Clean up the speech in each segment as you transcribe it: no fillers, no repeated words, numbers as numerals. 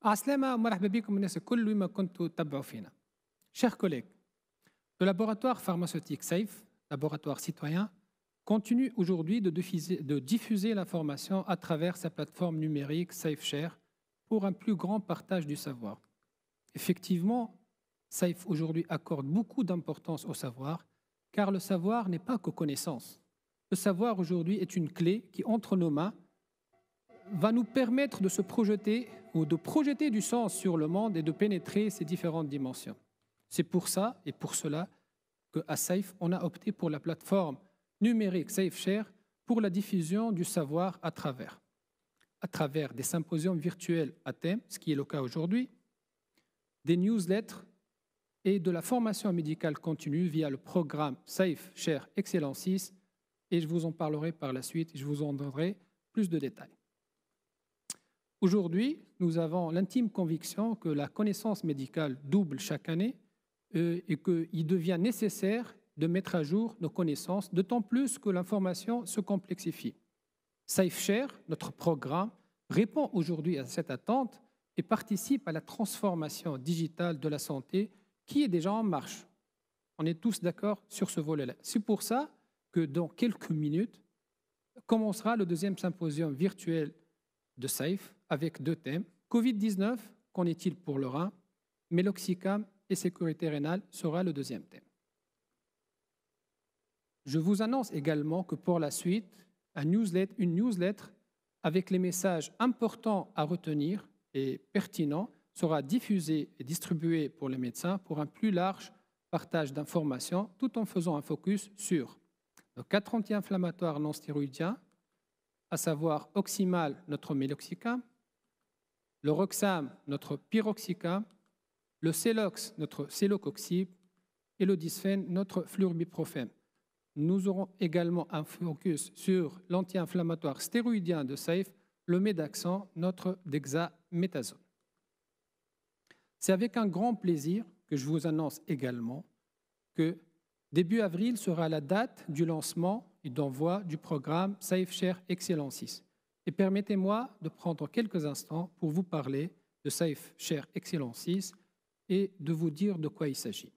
عسلامة ومرحبا بكم الناس الكل وما كنتوا تتبعوا فينا. Chers collègues, le laboratoire pharmaceutique SAFE, laboratoire citoyen, continue aujourd'hui de diffuser l'information à travers sa plateforme numérique SafeShare pour un plus grand partage du savoir. Effectivement, SAFE aujourd'hui accorde beaucoup d'importance au savoir, car le savoir n'est pas que connaissance. Le savoir aujourd'hui est une clé qui, entre nos mains, va nous permettre de se projeter ou de projeter du sens sur le monde et de pénétrer ses différentes dimensions. C'est pour ça et pour cela qu'à SAFE, on a opté pour la plateforme numérique SafeShare pour la diffusion du savoir à travers des symposiums virtuels à thème, ce qui est le cas aujourd'hui, des newsletters et de la formation médicale continue via le programme SafeShare Excellence 6, et je vous en parlerai par la suite et je vous en donnerai plus de détails. Aujourd'hui, nous avons l'intime conviction que la connaissance médicale double chaque année et qu'il devient nécessaire de mettre à jour nos connaissances, d'autant plus que l'information se complexifie. SafeShare, notre programme, répond aujourd'hui à cette attente et participe à la transformation digitale de la santé qui est déjà en marche. On est tous d'accord sur ce volet-là. C'est pour ça que dans quelques minutes commencera le deuxième symposium virtuel de SAFE avec deux thèmes. Covid-19, qu'en est-il pour le rein? Meloxicam et sécurité rénale sera le deuxième thème. Je vous annonce également que pour la suite, une newsletter avec les messages importants à retenir et pertinents sera diffusée et distribuée pour les médecins pour un plus large partage d'informations tout en faisant un focus sur le 4 anti-inflammatoires non stéroïdiens, à savoir Oxymal, notre Meloxicam, le Roxam, notre Piroxicam, le Celox, notre Célocoxib, et le Dysphène, notre Flurbiprofen. Nous aurons également un focus sur l'anti-inflammatoire stéroïdien de SAFE, le Médaxan, notre Dexaméthasone. C'est avec un grand plaisir que je vous annonce également que début avril sera la date du lancement et d'envoi du programme SafeShare Excellence 6. Et permettez-moi de prendre quelques instants pour vous parler de SafeShare Excellence 6 et de vous dire de quoi il s'agit.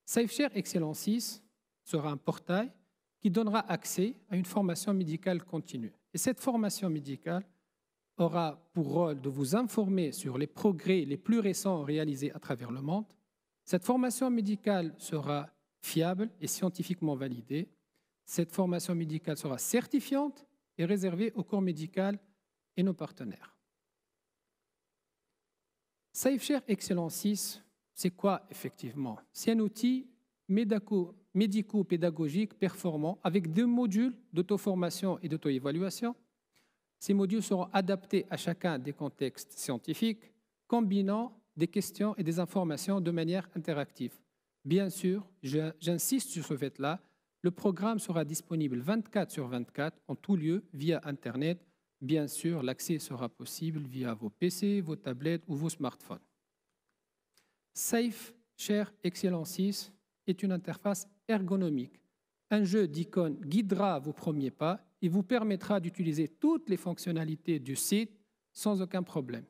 SafeShare Excellence 6 sera un portail qui donnera accès à une formation médicale continue. Et cette formation médicale aura pour rôle de vous informer sur les progrès les plus récents réalisés à travers le monde. Cette formation médicale sera fiable et scientifiquement validée. Cette formation médicale sera certifiante et réservée au corps médical et nos partenaires. SafeShare Excellence 6, c'est quoi effectivement? C'est un outil médico-pédagogique performant avec 2 modules d'auto-formation et d'auto-évaluation. Ces modules seront adaptés à chacun des contextes scientifiques, combinant des questions et des informations de manière interactive. Bien sûr, j'insiste sur ce fait-là, le programme sera disponible 24/24 en tout lieu via Internet. Bien sûr, l'accès sera possible via vos PC, vos tablettes ou vos smartphones. SafeShare Excellence 6 est une interface ergonomique. Un jeu d'icônes guidera vos premiers pas et vous permettra d'utiliser toutes les fonctionnalités du site sans aucun problème.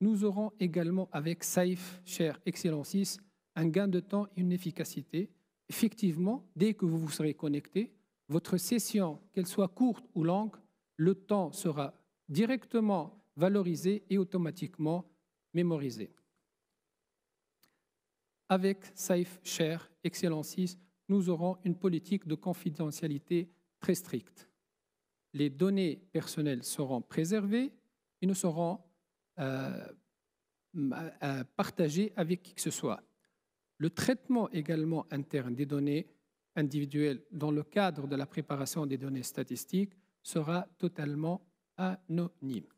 Nous aurons également avec SafeShare Excellence 6 un gain de temps et une efficacité. Effectivement, dès que vous vous serez connecté, votre session, qu'elle soit courte ou longue, le temps sera directement valorisé et automatiquement mémorisé. Avec SafeShare Excellence 6, nous aurons une politique de confidentialité très stricte. Les données personnelles seront préservées et ne seront partagées avec qui que ce soit. Le traitement également interne des données individuelles dans le cadre de la préparation des données statistiques sera totalement anonyme.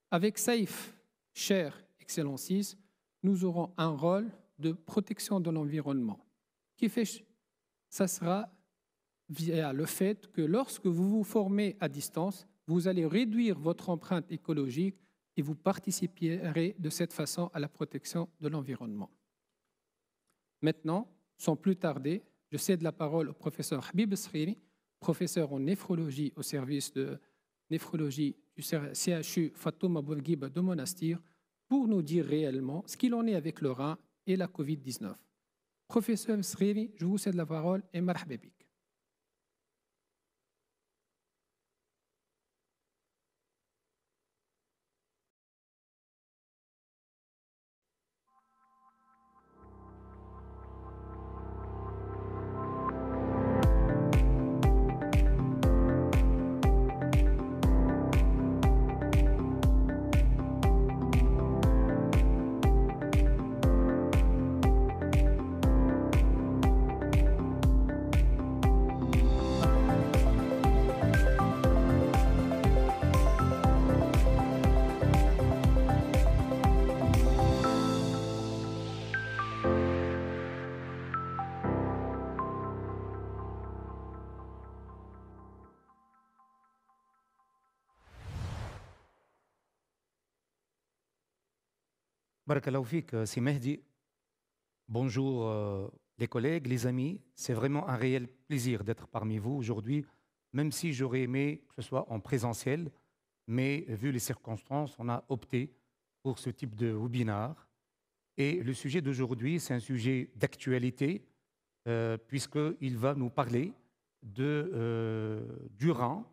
Avec SafeShare Excellence 6, nous aurons un rôle de protection de l'environnement ça sera via le fait que lorsque vous vous formez à distance, vous allez réduire votre empreinte écologique et vous participerez de cette façon à la protection de l'environnement. Maintenant, sans plus tarder, je cède la parole au professeur Habib Sriri, professeur en néphrologie au service de néphrologie du CHU Fatouma Bourguiba de Monastir pour nous dire réellement ce qu'il en est avec le rein et la Covid-19. Professeur Sriri, je vous cède la parole et marhaba bik. Barakallahu fik, c'est Mehdi. Bonjour les collègues, les amis. C'est vraiment un réel plaisir d'être parmi vous aujourd'hui, même si j'aurais aimé que ce soit en présentiel, mais vu les circonstances, on a opté pour ce type de webinar. Et le sujet d'aujourd'hui, c'est un sujet d'actualité, puisqu'il va nous parler du rein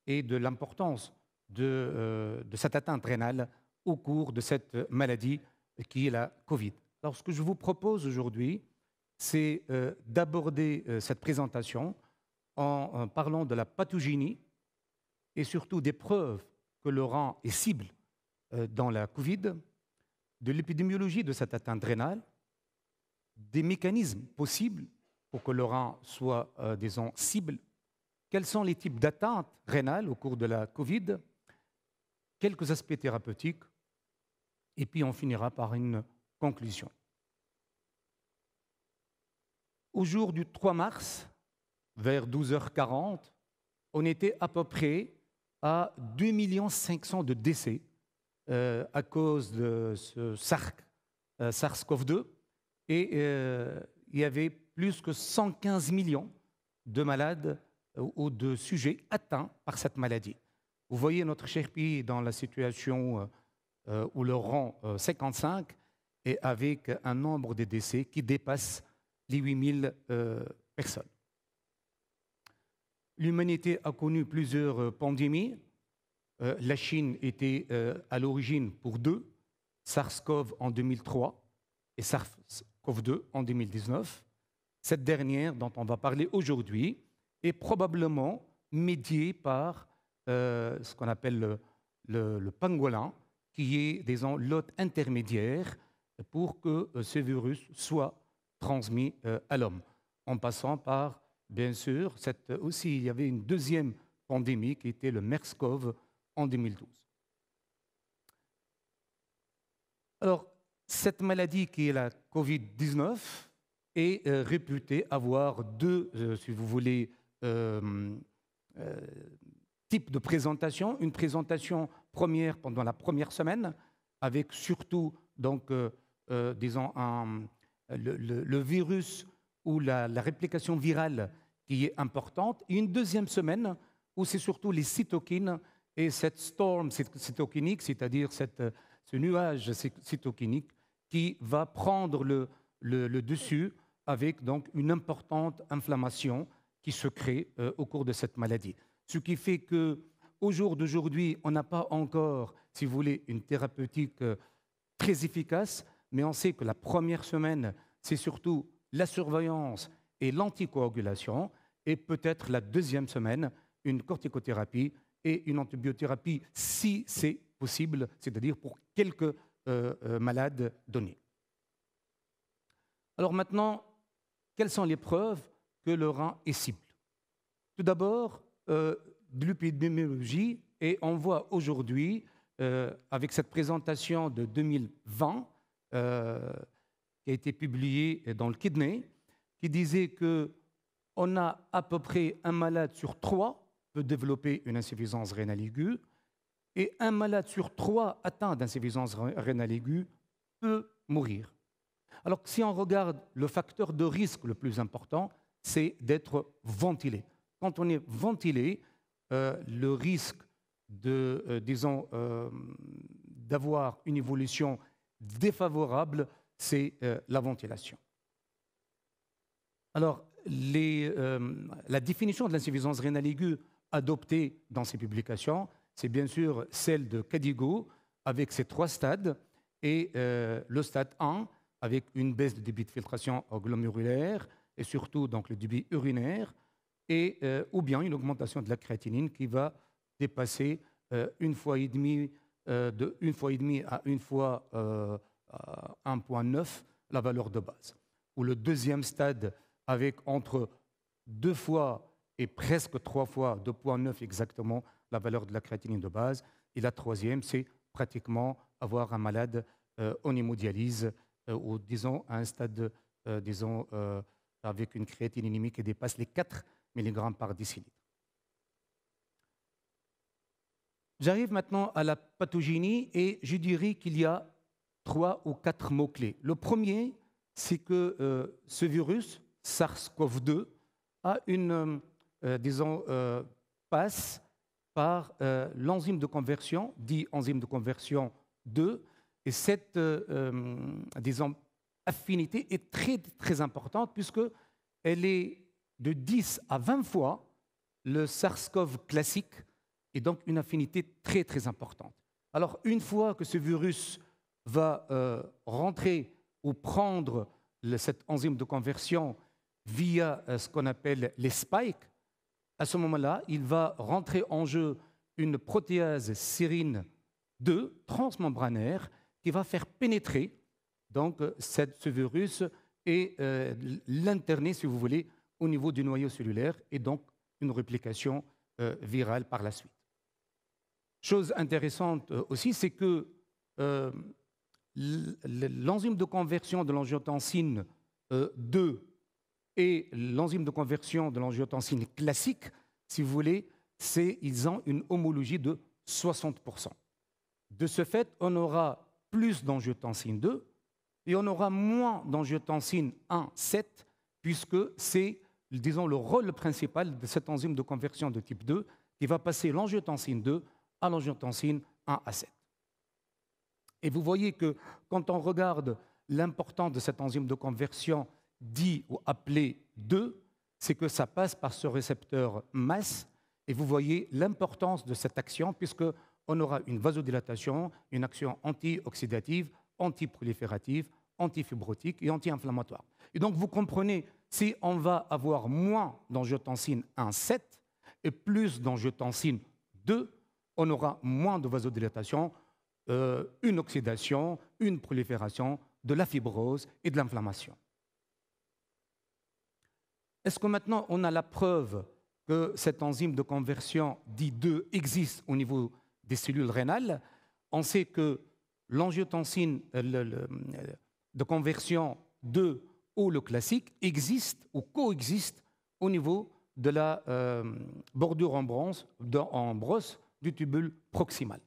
et de l'importance de cette atteinte rénale au cours de cette maladie qui est la Covid. Alors, ce que je vous propose aujourd'hui, c'est d'aborder cette présentation en parlant de la pathogénie et surtout des preuves que le rein est cible dans la Covid, de l'épidémiologie de cette atteinte rénale, des mécanismes possibles pour que le rein soit, disons, cible, quels sont les types d'atteintes rénales au cours de la Covid, quelques aspects thérapeutiques, et puis on finira par une conclusion. Au jour du 3 mars, vers 12h40, on était à peu près à 2 500 000 de décès à cause de ce SARS-CoV-2 et il y avait plus que 115 millions de malades ou de sujets atteints par cette maladie. Vous voyez notre cher pays dans la situation où le rang 55 et avec un nombre de décès qui dépasse les 8000 personnes. L'humanité a connu plusieurs pandémies. La Chine était à l'origine pour deux, SARS-CoV en 2003 et SARS-CoV-2 en 2019. Cette dernière, dont on va parler aujourd'hui, est probablement médiée par ce qu'on appelle le pangolin, qui est, disons, l'hôte intermédiaire pour que ce virus soit transmis à l'homme. En passant par, bien sûr, aussi il y avait une deuxième pandémie qui était le MERS-CoV en 2012. Alors, cette maladie qui est la Covid-19 est réputée avoir deux, si vous voulez, types de présentation. Une présentation première pendant la première semaine, avec surtout, donc, disons, le virus ou la réplication virale qui est importante. Et une deuxième semaine où c'est surtout les cytokines et cette storm cytokinique, c'est-à-dire ce nuage cytokinique qui va prendre le dessus avec donc une importante inflammation qui se crée au cours de cette maladie. Ce qui fait qu'au jour d'aujourd'hui, on n'a pas encore, si vous voulez, une thérapeutique très efficace, mais on sait que la première semaine, c'est surtout la surveillance et l'anticoagulation, et peut-être la deuxième semaine, une corticothérapie et une antibiothérapie, si c'est possible, c'est-à-dire pour quelques malades donnés. Alors maintenant, quelles sont les preuves que le rein est cible? Tout d'abord, de l'épidémiologie, et on voit aujourd'hui, avec cette présentation de 2020, qui a été publiée dans le Kidney, qui disait qu'on a à peu près un malade sur 3 peut développer une insuffisance rénale aiguë, et un malade sur 3 atteint d'insuffisance rénale aiguë peut mourir. Alors si on regarde le facteur de risque le plus important, c'est d'être ventilé. Quand on est ventilé, le risque d'avoir une évolution défavorable, c'est la ventilation. Alors, la définition de l'insuffisance rénale aiguë adoptée dans ces publications, c'est bien sûr celle de Cadigo, avec ses 3 stades, et le stade 1, avec une baisse de débit de filtration glomérulaire, et surtout donc, le débit urinaire, et, ou bien une augmentation de la créatinine qui va dépasser 1,5 fois de 1 fois et demi à 1 fois 1,9 la valeur de base. Ou le deuxième stade avec entre 2 fois et presque 3 fois, 2,9 exactement, la valeur de la créatinine de base. Et la troisième, c'est pratiquement avoir un malade en hémodialyse ou disons à un stade, avec une créatinémie qui dépasse les 4 mg par décilitre. J'arrive maintenant à la pathogénie et je dirais qu'il y a 3 ou 4 mots-clés. Le premier, c'est que ce virus, SARS-CoV-2, passe par l'enzyme de conversion, dit enzyme de conversion 2, et cette affinité est très, très importante puisqu'elle est de 10 à 20 fois le SARS-CoV classique, et donc une affinité très, très importante. Alors, une fois que ce virus va rentrer ou prendre cette enzyme de conversion via ce qu'on appelle les spikes, à ce moment-là, il va rentrer en jeu une protéase sérine 2 transmembranaire qui va faire pénétrer donc, ce virus et l'interner, si vous voulez, au niveau du noyau cellulaire et donc une réplication virale par la suite. Chose intéressante aussi, c'est que l'enzyme de conversion de l'angiotensine 2 et l'enzyme de conversion de l'angiotensine classique, si vous voulez, ils ont une homologie de 60%. De ce fait, on aura plus d'angiotensine 2 et on aura moins d'angiotensine 1,7 puisque c'est, disons, le rôle principal de cette enzyme de conversion de type 2 qui va passer l'angiotensine 2 à l'angiotensine 1 à 7. Et vous voyez que quand on regarde l'importance de cette enzyme de conversion dit ou appelée 2, c'est que ça passe par ce récepteur MAS, et vous voyez l'importance de cette action puisqu'on aura une vasodilatation, une action antioxydative, antiproliférative, antifibrotique et anti-inflammatoire. Et donc vous comprenez, si on va avoir moins d'angiotensine 1,7 et plus d'angiotensine 2, on aura moins de vasodilatation, une oxydation, une prolifération, de la fibrose et de l'inflammation. Est-ce que maintenant on a la preuve que cette enzyme de conversion dit 2 existe au niveau des cellules rénales? On sait que l'angiotensine de conversion 2 ou le classique existe ou coexiste au niveau de la bordure en brosse du tubule proximal.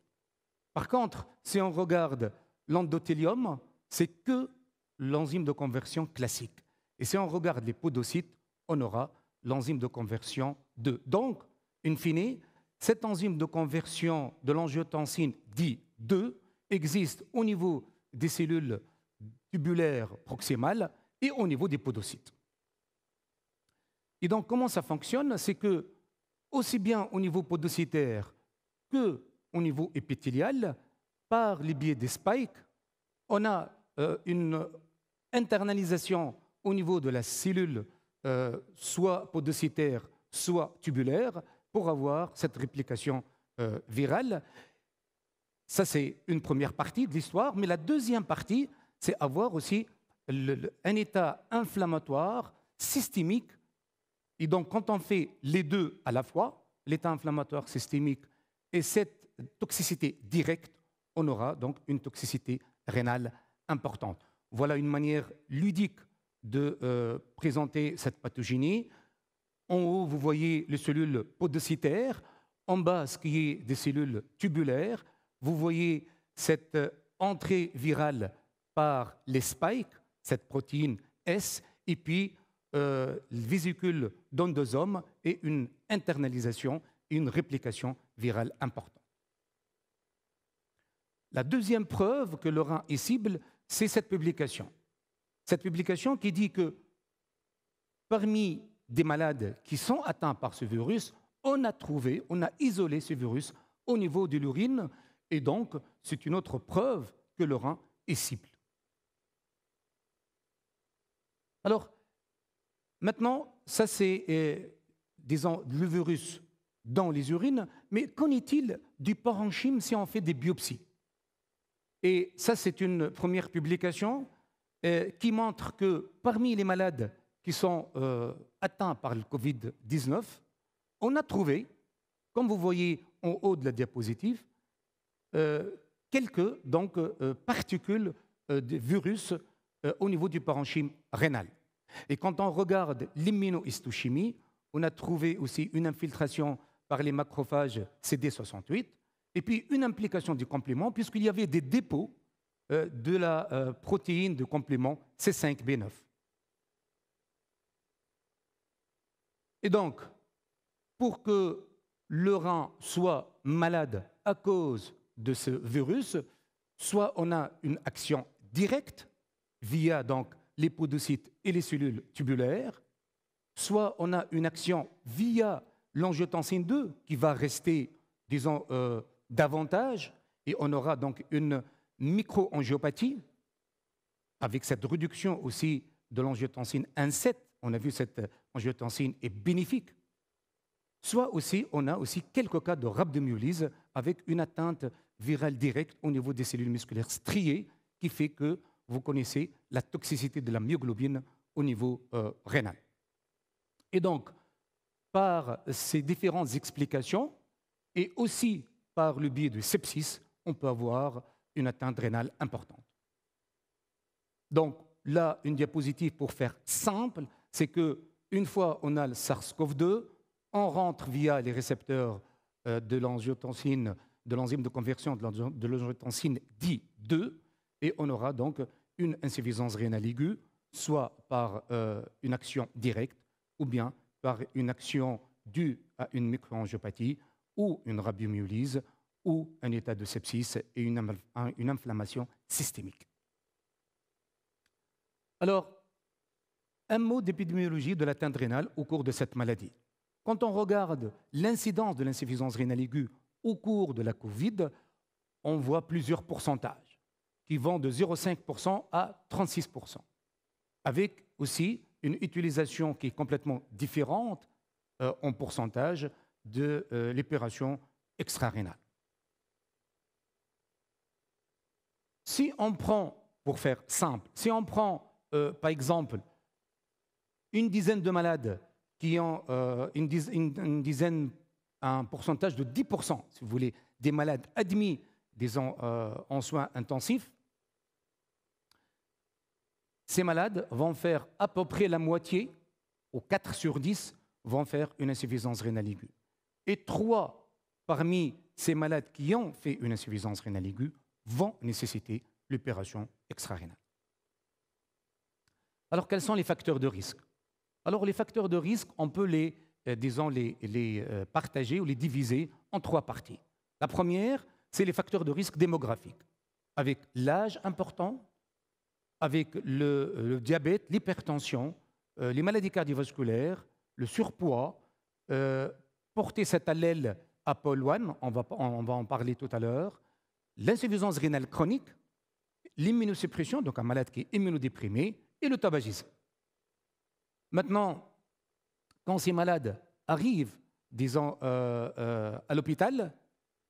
Par contre, si on regarde l'endothélium, c'est que l'enzyme de conversion classique. Et si on regarde les podocytes, on aura l'enzyme de conversion 2. Donc, in fine, cette enzyme de conversion de l'angiotensine dit 2 existe au niveau des cellules tubulaires proximales et au niveau des podocytes. Et donc, comment ça fonctionne? C'est que, aussi bien au niveau podocytaire qu'au niveau épithélial, par le biais des spikes, on a une internalisation au niveau de la cellule, soit podocytaire, soit tubulaire, pour avoir cette réplication virale. Ça, c'est une première partie de l'histoire, mais la deuxième partie, c'est avoir aussi un état inflammatoire systémique. Et donc, quand on fait les deux à la fois, l'état inflammatoire systémique et cette toxicité directe, on aura donc une toxicité rénale importante. Voilà une manière ludique de présenter cette pathogénie. En haut, vous voyez les cellules podocytaires. En bas, ce qui est des cellules tubulaires. Vous voyez cette entrée virale par les spikes, cette protéine S, et puis le vésicule d'endosome et une internalisation et une réplication virale importante. La deuxième preuve que le rein est cible, c'est cette publication. Cette publication qui dit que parmi des malades qui sont atteints par ce virus, on a isolé ce virus au niveau de l'urine, et donc c'est une autre preuve que le rein est cible. Alors, maintenant, ça c'est, disons, le virus dans les urines, mais qu'en est-il du parenchyme si on fait des biopsies? Et ça, c'est une première publication qui montre que parmi les malades qui sont atteints par le Covid-19, on a trouvé, comme vous voyez en haut de la diapositive, quelques particules de virus au niveau du parenchyme rénal. Et quand on regarde l'immunohistochimie, on a trouvé aussi une infiltration par les macrophages CD68 et puis une implication du complément puisqu'il y avait des dépôts de la protéine de complément C5b9. Et donc, pour que le rein soit malade à cause de ce virus, soit on a une action directe via donc les podocytes et les cellules tubulaires, soit on a une action via l'angiotensine 2 qui va rester, disons, davantage, et on aura donc une microangiopathie avec cette réduction aussi de l'angiotensine 1,7. On a vu cette angiotensine est bénéfique. Soit aussi, on a aussi quelques cas de rhabdomyolyse avec une atteinte virale directe au niveau des cellules musculaires striées qui fait que vous connaissez la toxicité de la myoglobine au niveau rénal. Et donc, par ces différentes explications et aussi par le biais de sepsis, on peut avoir une atteinte rénale importante. Donc là, une diapositive pour faire simple, c'est qu'une fois on a le SARS-CoV-2, on rentre via les récepteurs de l'angiotensine, de l'enzyme de conversion de l'angiotensine D2, et on aura donc une insuffisance rénale aiguë, soit par une action directe ou bien par une action due à une microangiopathie ou une rhabdomyolyse ou un état de sepsis et une inflammation systémique. Alors, un mot d'épidémiologie de l'atteinte rénale au cours de cette maladie. Quand on regarde l'incidence de l'insuffisance rénale aiguë au cours de la Covid, on voit plusieurs pourcentages qui vont de 0,5% à 36%, avec aussi une utilisation qui est complètement différente en pourcentage de l'épuration extrarénale. Si on prend, pour faire simple, si on prend par exemple une dizaine de malades qui ont un pourcentage de 10%, si vous voulez, des malades admis disons, en soins intensifs, ces malades vont faire à peu près la moitié, ou 4 sur 10, vont faire une insuffisance rénale aiguë. Et 3 parmi ces malades qui ont fait une insuffisance rénale aiguë vont nécessiter l'opération extrarénale. Alors, quels sont les facteurs de risque? Alors, les facteurs de risque, on peut les partager ou les diviser en 3 parties. La première, c'est les facteurs de risque démographiques, avec l'âge important, avec le diabète, l'hypertension, les maladies cardiovasculaires, le surpoids, porter cet allèle APOL1, on va en parler tout à l'heure, l'insuffisance rénale chronique, l'immunosuppression, donc un malade qui est immunodéprimé, et le tabagisme. Maintenant, quand ces malades arrivent, disons, à l'hôpital,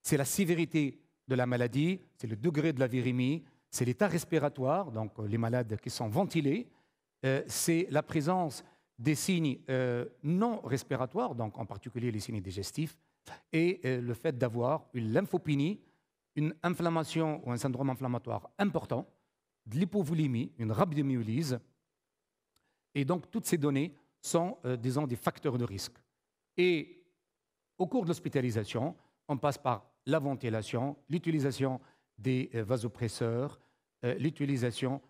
c'est la sévérité de la maladie, c'est le degré de la virémie, c'est l'état respiratoire, donc les malades qui sont ventilés, c'est la présence des signes non respiratoires, donc en particulier les signes digestifs, et le fait d'avoir une lymphopénie, une inflammation ou un syndrome inflammatoire important, de l'hypovoulémie, une rhabdomyolyse. Et donc, toutes ces données sont, disons, des facteurs de risque. Et au cours de l'hospitalisation, on passe par la ventilation, l'utilisation des vasopresseurs, l'utilisation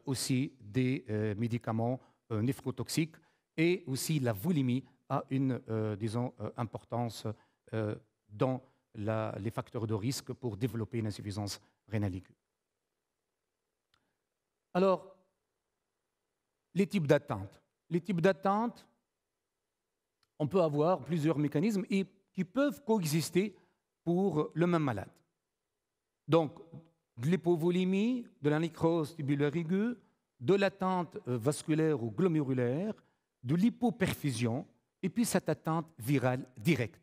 aussi des médicaments néphrotoxiques et aussi la boulimie a une, disons, importance dans les facteurs de risque pour développer une insuffisance rénale aiguë. Alors, les types d'atteinte. Les types d'atteinte, on peut avoir plusieurs mécanismes qui peuvent coexister pour le même malade. Donc, de l'hypovolémie, de la nécrose tubulaire aiguë, de l'atteinte vasculaire ou glomérulaire, de l'hypoperfusion, et puis cette atteinte virale directe.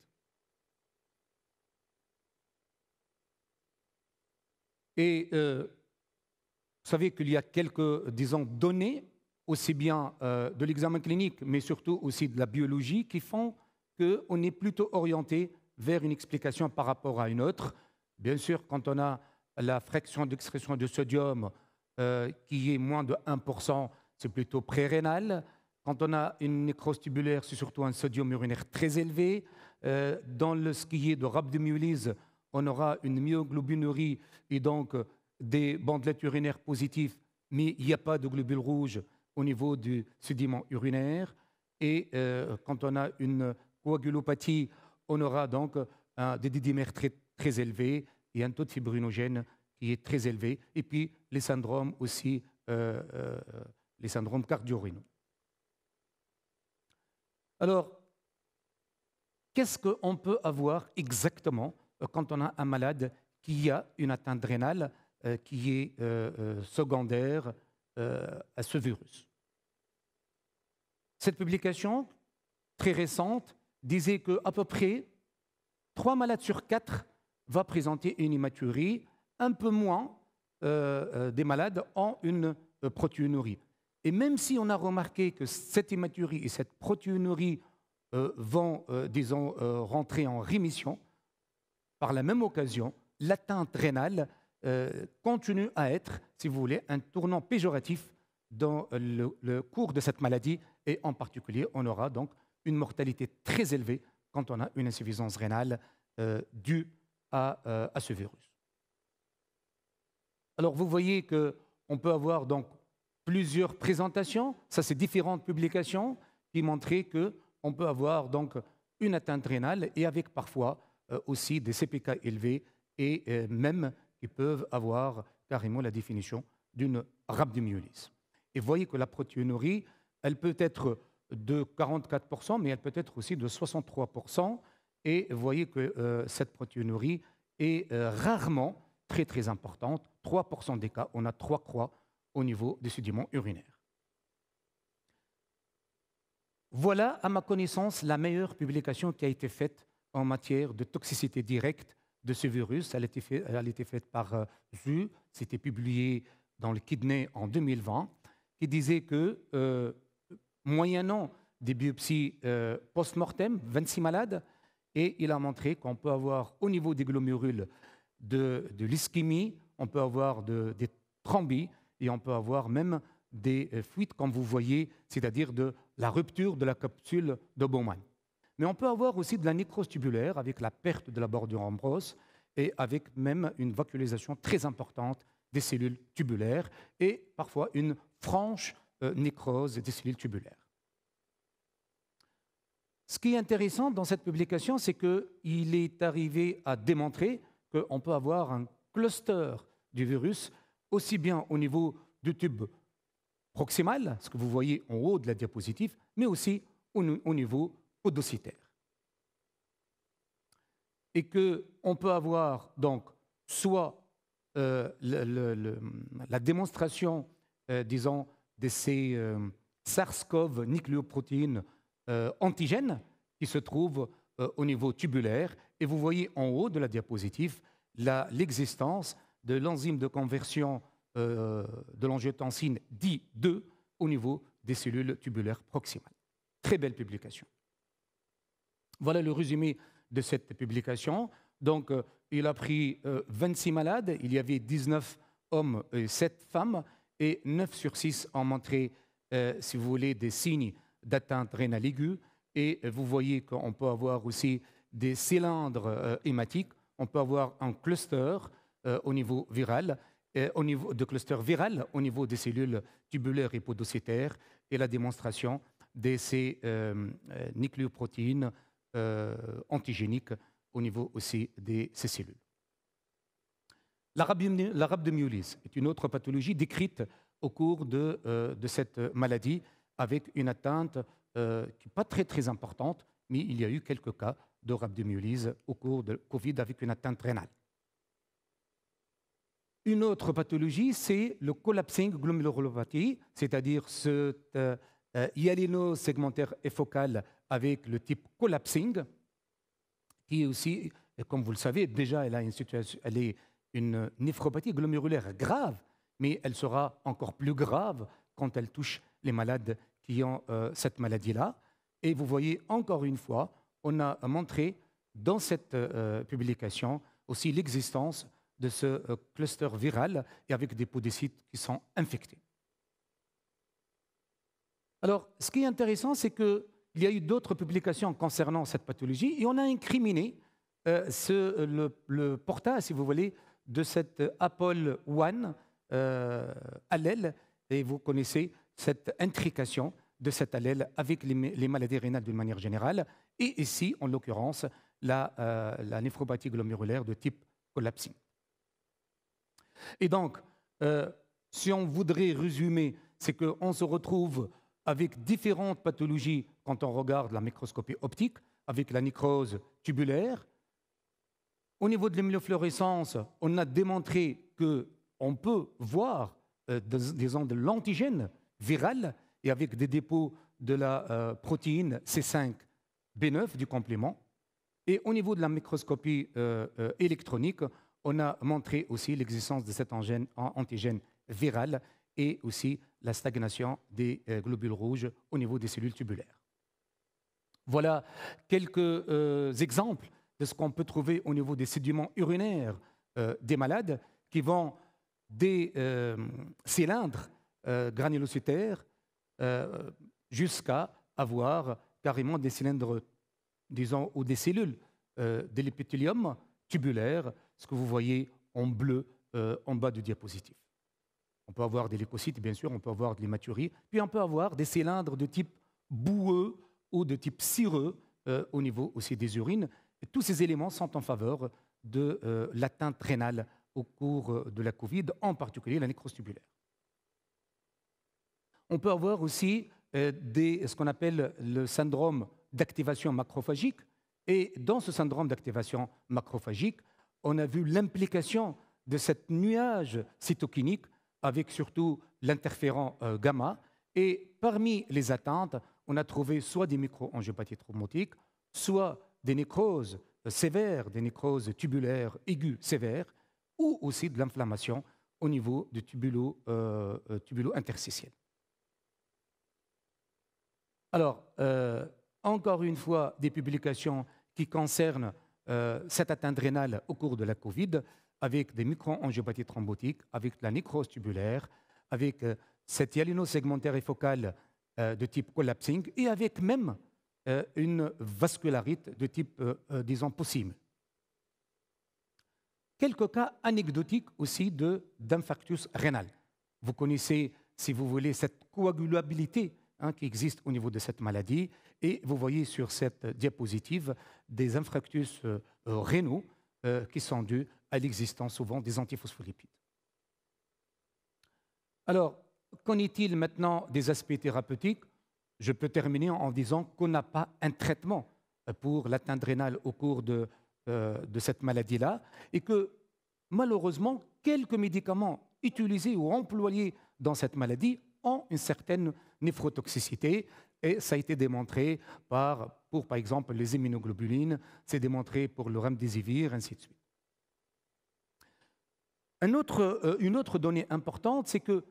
Et vous savez qu'il y a quelques, disons, données, aussi bien de l'examen clinique, mais surtout aussi de la biologie, qui font qu'on est plutôt orienté vers une explication par rapport à une autre. Bien sûr, quand on a la fraction d'excrétion de sodium qui est moins de 1%, c'est plutôt pré-rénal. Quand on a une nécrose tubulaire, c'est surtout un sodium urinaire très élevé. Dans ce qui est de rhabdomyolyse, on aura une myoglobinurie et donc des bandelettes urinaires positives, mais il n'y a pas de globules rouges au niveau du sédiment urinaire. Et quand on a une coagulopathie, on aura donc des didymères très, très élevés et un taux de fibrinogène qui est très élevé. Et puis les syndromes aussi, les syndromes cardio-rénaux. Alors, qu'est-ce qu'on peut avoir exactement quand on a un malade qui a une atteinte rénale qui est secondaire à ce virus? Cette publication, très récente, disait qu'à peu près 3 malades sur 4 vont présenter une hématurie, un peu moins des malades ont une protéinurie. Et même si on a remarqué que cette hématurie et cette protéinurie vont, disons, rentrer en rémission, par la même occasion, l'atteinte rénale continue à être, si vous voulez, un tournant péjoratif dans le cours de cette maladie, et en particulier, on aura donc une mortalité très élevée quand on a une insuffisance rénale due à ce virus. Alors, vous voyez qu'on peut avoir donc plusieurs présentations, ça c'est différentes publications qui montraient qu'on peut avoir donc une atteinte rénale et avec parfois aussi des CPK élevés et même qui peuvent avoir carrément la définition d'une rhabdomyolyse. Et vous voyez que la protéinurie, elle peut être de 44%, mais elle peut être aussi de 63%. Et vous voyez que cette protéinurie est rarement très très importante. 3% des cas, on a 3 croix au niveau des sédiments urinaires. Voilà, à ma connaissance, la meilleure publication qui a été faite en matière de toxicité directe de ce virus. Elle a été faite par Zhu, c'était publié dans le Kidney en 2020, qui disait que, moyennant des biopsies post-mortem, 26 malades, et il a montré qu'on peut avoir au niveau des glomérules de l'ischémie, on peut avoir des thrombies, et on peut avoir même des fuites, comme vous voyez, c'est-à-dire de la rupture de la capsule de Bowman. Mais on peut avoir aussi de la nécrose tubulaire avec la perte de la bordure ambrose et avec même une vacuolisation très importante des cellules tubulaires et parfois une franche nécrose des cellules tubulaires. Ce qui est intéressant dans cette publication, c'est qu'il est arrivé à démontrer qu'on peut avoir un cluster du virus aussi bien au niveau du tube proximal, ce que vous voyez en haut de la diapositive, mais aussi au niveau podocytaire. Et qu'on peut avoir donc soit la démonstration, disons, de ces SARS-CoV nucléoprotéines antigènes qui se trouvent au niveau tubulaire. Et vous voyez en haut de la diapositive l'existence de l'enzyme de conversion de l'angiotensine DI2 au niveau des cellules tubulaires proximales. Très belle publication. Voilà le résumé de cette publication. Donc, il a pris 26 malades, il y avait 19 hommes et 7 femmes, et 9 sur 6 ont montré, si vous voulez, des signes d'atteinte rénale aiguë. Et vous voyez qu'on peut avoir aussi des cylindres hématiques, on peut avoir un cluster au niveau viral, au niveau de cluster viral au niveau des cellules tubulaires et podocytaires, et la démonstration de ces nucléoprotéines antigéniques au niveau aussi de ces cellules. La rhabdomyolyse est une autre pathologie décrite au cours de cette maladie avec une atteinte qui n'est pas très importante, mais il y a eu quelques cas de rhabdomyolyse au cours de Covid avec une atteinte rénale. Une autre pathologie, c'est le collapsing glomérulopathie, c'est-à-dire ce hyalino-segmentaire et focal avec le type collapsing, qui est aussi, comme vous le savez, déjà elle est une néphropathie glomérulaire grave, mais elle sera encore plus grave quand elle touche les malades qui ont cette maladie-là. Et vous voyez, encore une fois, on a montré dans cette publication aussi l'existence de ce cluster viral et avec des podocytes qui sont infectés. Alors, ce qui est intéressant, c'est qu'il y a eu d'autres publications concernant cette pathologie et on a incriminé le portage, si vous voulez, de cette APOL1 allèle, et vous connaissez cette intrication de cet allèle avec les maladies rénales d'une manière générale, et ici, en l'occurrence, la néphropathie glomérulaire de type collapsing. Et donc, si on voudrait résumer, c'est qu'on se retrouve avec différentes pathologies quand on regarde la microscopie optique, avec la nécrose tubulaire. Au niveau de l'immunofluorescence, on a démontré qu'on peut voir de l'antigène viral et avec des dépôts de la protéine C5b9 du complément. Et au niveau de la microscopie électronique, on a montré aussi l'existence de cet antigène viral et aussi la stagnation des globules rouges au niveau des cellules tubulaires. Voilà quelques exemples de ce qu'on peut trouver au niveau des sédiments urinaires des malades qui vont des cylindres granulocytaires jusqu'à avoir carrément des cylindres, disons, ou des cellules de l'épithélium tubulaire, ce que vous voyez en bleu en bas du diapositive. On peut avoir des leucocytes, bien sûr, on peut avoir de l'hématurie, puis on peut avoir des cylindres de type boueux ou de type cireux au niveau aussi des urines. Et tous ces éléments sont en faveur de l'atteinte rénale au cours de la Covid, en particulier la nécrose tubulaire. On peut avoir aussi ce qu'on appelle le syndrome d'activation macrophagique. Et dans ce syndrome d'activation macrophagique, on a vu l'implication de cet nuage cytokinique avec surtout l'interféron gamma. Et parmi les atteintes, on a trouvé soit des microangiopathies thrombotiques, soit des nécroses sévères, des nécroses tubulaires aiguës sévères, ou aussi de l'inflammation au niveau du tubulo-interstitiel. Alors, encore une fois, des publications qui concernent cette atteinte rénale au cours de la Covid, avec des microangiopathies thrombotiques, avec la nécrose tubulaire, avec cette hyalino-segmentaire et focale de type collapsing, et avec même une vascularite de type, disons, possible. Quelques cas anecdotiques aussi d'infarctus rénal. Vous connaissez, si vous voulez, cette coagulabilité qui existe au niveau de cette maladie, et vous voyez sur cette diapositive des infarctus rénaux qui sont dus à l'existence souvent des antiphospholipides. Alors, qu'en est-il maintenant des aspects thérapeutiques? Je peux terminer en disant qu'on n'a pas un traitement pour l'atteinte rénale au cours de cette maladie-là et que malheureusement, quelques médicaments utilisés ou employés dans cette maladie ont une certaine néphrotoxicité et ça a été démontré pour par exemple les immunoglobulines, c'est démontré pour le remdesivir, ainsi de suite. Une autre donnée importante, c'est que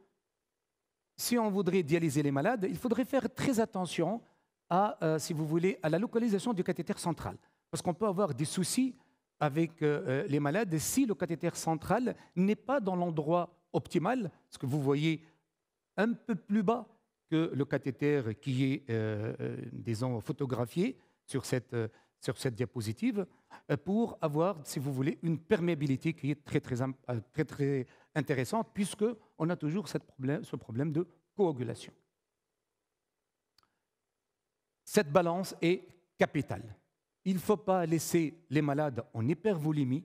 si on voudrait dialyser les malades, il faudrait faire très attention à, si vous voulez, à la localisation du cathéter central. Parce qu'on peut avoir des soucis avec les malades si le cathéter central n'est pas dans l'endroit optimal, ce que vous voyez un peu plus bas que le cathéter qui est, disons, photographié sur cette diapositive, pour avoir, si vous voulez, une perméabilité qui est très intéressante, puisqu'on a toujours ce problème de coagulation. Cette balance est capitale. il ne faut pas laisser les malades en hypervolémie,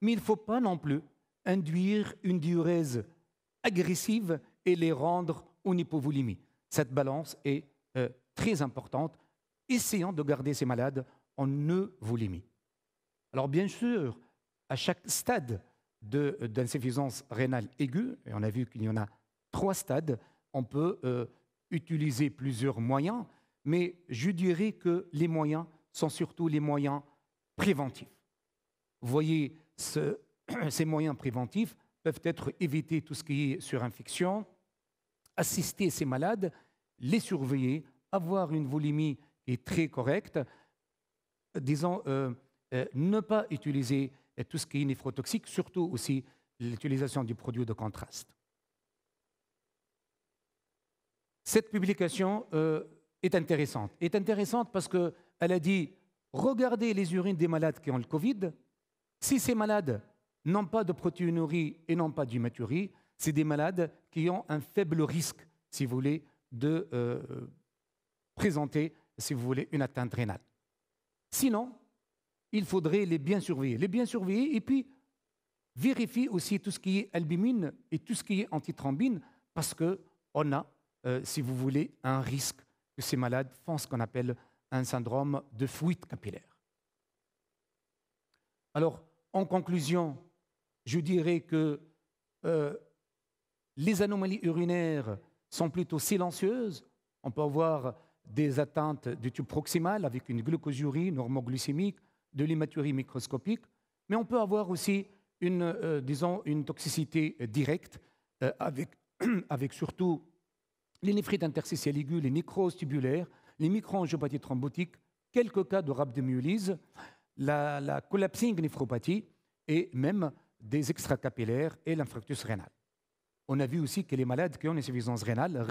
mais il ne faut pas non plus induire une diurèse agressive et les rendre en hypovolémie. Cette balance est très importante. Essayons de garder ces malades en euvolémie. Alors bien sûr, à chaque stade d'insuffisance rénale aiguë, et on a vu qu'il y en a 3 stades, on peut utiliser plusieurs moyens, mais je dirais que les moyens sont surtout les moyens préventifs. Vous voyez, ces moyens préventifs peuvent être éviter tout ce qui est surinfection, assister ces malades, les surveiller, avoir une volémie qui est très correcte, disons, ne pas utiliser tout ce qui est néphrotoxique, surtout aussi l'utilisation du produit de contraste. Cette publication est intéressante parce qu'elle a dit « Regardez les urines des malades qui ont le Covid. Si ces malades n'ont pas de protéinurie et n'ont pas d'hématurie, c'est des malades qui ont un faible risque, si vous voulez, de présenter, si vous voulez, une atteinte rénale. Sinon, il faudrait les bien surveiller et puis vérifier aussi tout ce qui est albumine et tout ce qui est antithrombine parce qu'on a, si vous voulez, un risque que ces malades font ce qu'on appelle un syndrome de fuite capillaire. Alors, en conclusion, je dirais que les anomalies urinaires sont plutôt silencieuses. On peut avoir des atteintes du tube proximal avec une glucosurie normoglycémique, de l'hématurie microscopique, mais on peut avoir aussi une toxicité directe avec surtout les néphrites interstitielles aiguës, les nécroses tubulaires, les microangiopathies thrombotiques, quelques cas de rhabdomyolyse, la collapsing néphropathie et même des extracapillaires et l'infarctus rénal. On a vu aussi que les malades qui ont une insuffisance rénale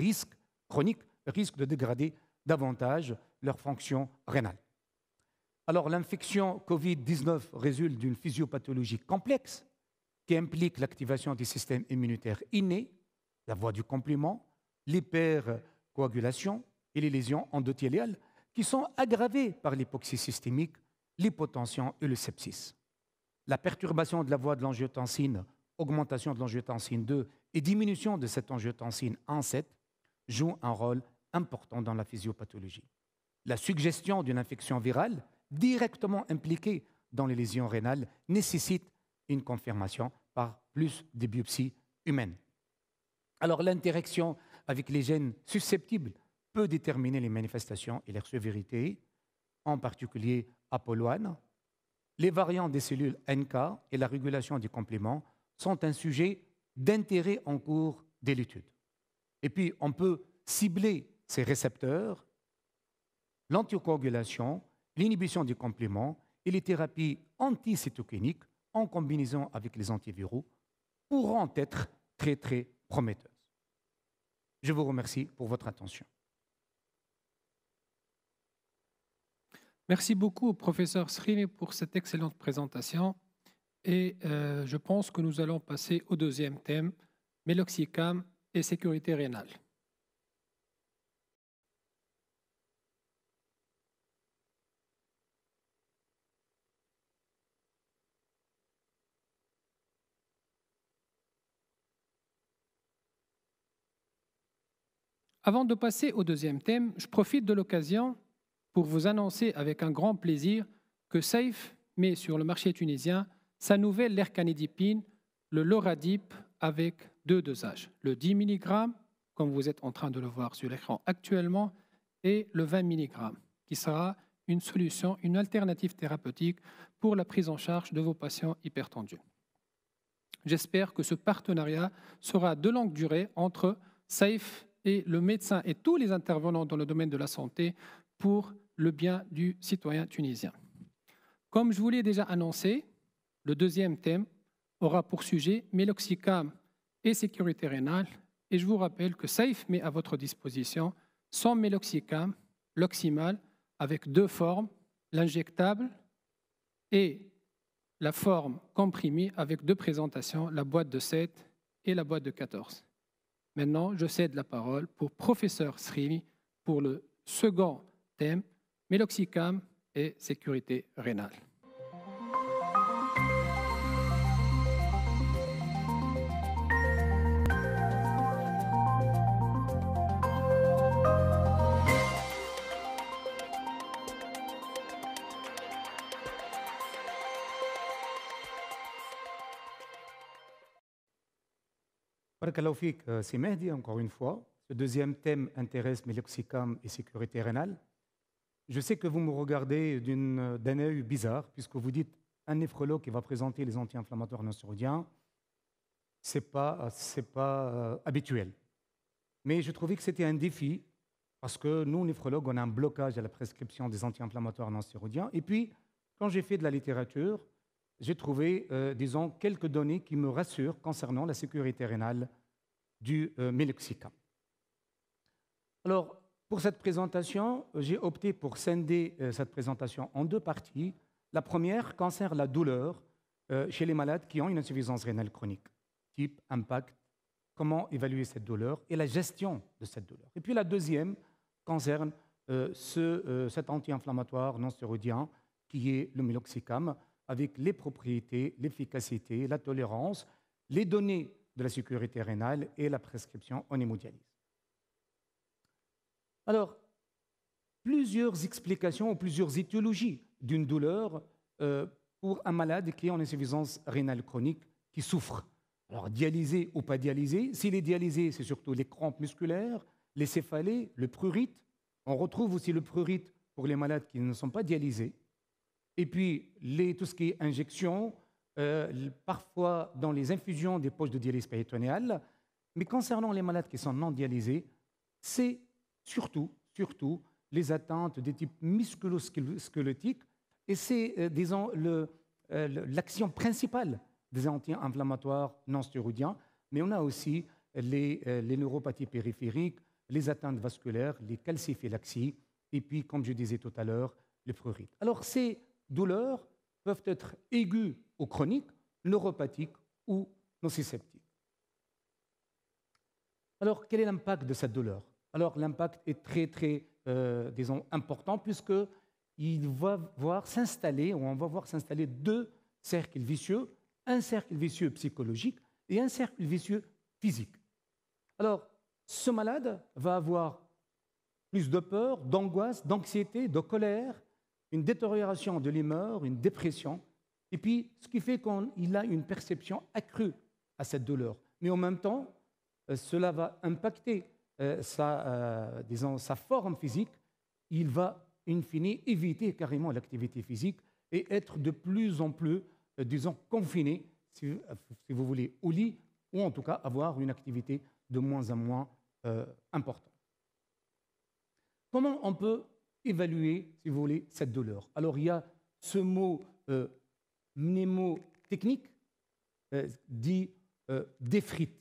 chronique risquent de dégrader davantage leur fonction rénale. Alors, l'infection Covid-19 résulte d'une physiopathologie complexe qui implique l'activation du système immunitaire inné, la voie du complément, l'hypercoagulation et les lésions endothéliales qui sont aggravées par l'hypoxie systémique, l'hypotension et le sepsis. La perturbation de la voie de l'angiotensine, augmentation de l'angiotensine 2 et diminution de cette angiotensine 1,7 jouent un rôle important dans la physiopathologie. La suggestion d'une infection virale directement impliquée dans les lésions rénales nécessite une confirmation par plus de biopsies humaines. Alors l'interaction avec les gènes susceptibles peut déterminer les manifestations et leur sévérité, en particulier APOL1. Les variants des cellules NK et la régulation des compléments sont un sujet d'intérêt en cours de l'étude. Et puis, on peut cibler ces récepteurs, l'anticoagulation, l'inhibition du complément et les thérapies anticytokiniques en combinaison avec les antiviraux pourront être très, très prometteuses. Je vous remercie pour votre attention. Merci beaucoup au professeur Srini pour cette excellente présentation. Et je pense que nous allons passer au deuxième thème, méloxicam et sécurité rénale. Avant de passer au deuxième thème, je profite de l'occasion pour vous annoncer avec un grand plaisir que Safe met sur le marché tunisien sa nouvelle lercanidipine, le Loradip, avec 2 dosages, le 10 mg, comme vous êtes en train de le voir sur l'écran actuellement, et le 20 mg, qui sera une solution, une alternative thérapeutique pour la prise en charge de vos patients hypertendus. J'espère que ce partenariat sera de longue durée entre Safe et le médecin et tous les intervenants dans le domaine de la santé pour le bien du citoyen tunisien. Comme je vous l'ai déjà annoncé, le deuxième thème aura pour sujet méloxicam et sécurité rénale. Et je vous rappelle que Safe met à votre disposition son méloxicam, l'oxymal, avec 2 formes, l'injectable et la forme comprimée avec 2 présentations, la boîte de 7 et la boîte de 14. Maintenant, je cède la parole pour professeur Srini pour le second thème, méloxicam et sécurité rénale. Barakallahu fik, c'est Mehdi, encore une fois. Ce deuxième thème intéresse méloxicam et sécurité rénale. Je sais que vous me regardez d'un œil bizarre, puisque vous dites un néphrologue qui va présenter les anti-inflammatoires non stéroïdiens, ce n'est pas habituel. Mais je trouvais que c'était un défi, parce que nous, néphrologues, on a un blocage à la prescription des anti-inflammatoires non stéroïdiens. Et puis, quand j'ai fait de la littérature, j'ai trouvé, disons, quelques données qui me rassurent concernant la sécurité rénale du méloxicam. Alors, pour cette présentation, j'ai opté pour scinder cette présentation en deux parties. La première concerne la douleur chez les malades qui ont une insuffisance rénale chronique, type impact, comment évaluer cette douleur et la gestion de cette douleur. Et puis la deuxième concerne cet anti-inflammatoire non stéroïdien qui est le méloxicam, avec les propriétés, l'efficacité, la tolérance, les données de la sécurité rénale et la prescription en hémodialyse. Alors, plusieurs explications ou plusieurs étiologies d'une douleur pour un malade qui est en insuffisance rénale chronique, qui souffre. Alors, dialysé ou pas dialysé, s'il est dialysé, c'est surtout les crampes musculaires, les céphalées, le prurite. On retrouve aussi le prurite pour les malades qui ne sont pas dialysés. Et puis, tout ce qui est injection, parfois dans les infusions des poches de dialyse péritonéale. Mais concernant les malades qui sont non dialysés, c'est surtout les atteintes de type musculo-squelettique. Et c'est, disons, l'action principale des anti-inflammatoires non stéroïdiens. Mais on a aussi les neuropathies périphériques, les atteintes vasculaires, les calciphylaxies, et puis, comme je disais tout à l'heure, le prurite. Alors, ces douleurs peuvent être aiguës ou chroniques, neuropathiques ou nociceptives. Alors, quel est l'impact de cette douleur? Alors, l'impact est très, disons, important puisqu'il va voir s'installer, ou on va voir s'installer deux cercles vicieux, un cercle vicieux psychologique et un cercle vicieux physique. Alors, ce malade va avoir plus de peur, d'angoisse, d'anxiété, de colère, une détérioration de l'humeur, une dépression, et puis ce qui fait qu'il a une perception accrue à cette douleur. Mais en même temps, cela va impacter sa forme physique. Il va, in fine, éviter carrément l'activité physique et être de plus en plus, disons, confiné, si vous voulez, au lit, ou en tout cas avoir une activité de moins en moins importante. Comment on peut évaluer, si vous voulez, cette douleur? Alors, il y a ce mot mnémotechnique dit défrite.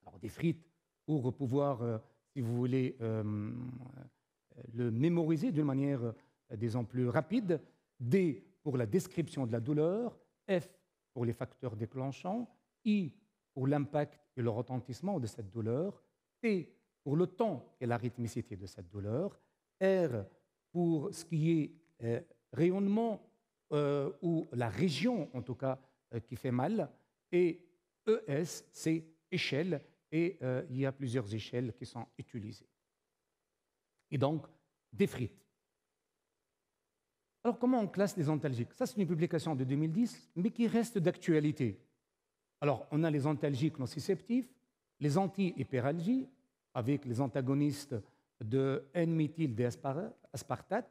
Alors, défrite, pour pouvoir, si vous voulez, le mémoriser d'une manière, disons, plus rapide. D pour la description de la douleur, F pour les facteurs déclenchants, I pour l'impact et le retentissement de cette douleur, T pour le temps et la rythmicité de cette douleur, R pour ce qui est rayonnement ou la région, en tout cas, qui fait mal, et ES, c'est échelle, et il y a plusieurs échelles qui sont utilisées. Et donc, défrite. Alors, comment on classe les antalgiques? Ça, c'est une publication de 2010, mais qui reste d'actualité. Alors, on a les antalgiques nociceptifs, les anti-hyperalgies, avec les antagonistes de N-méthyl-D-aspartate,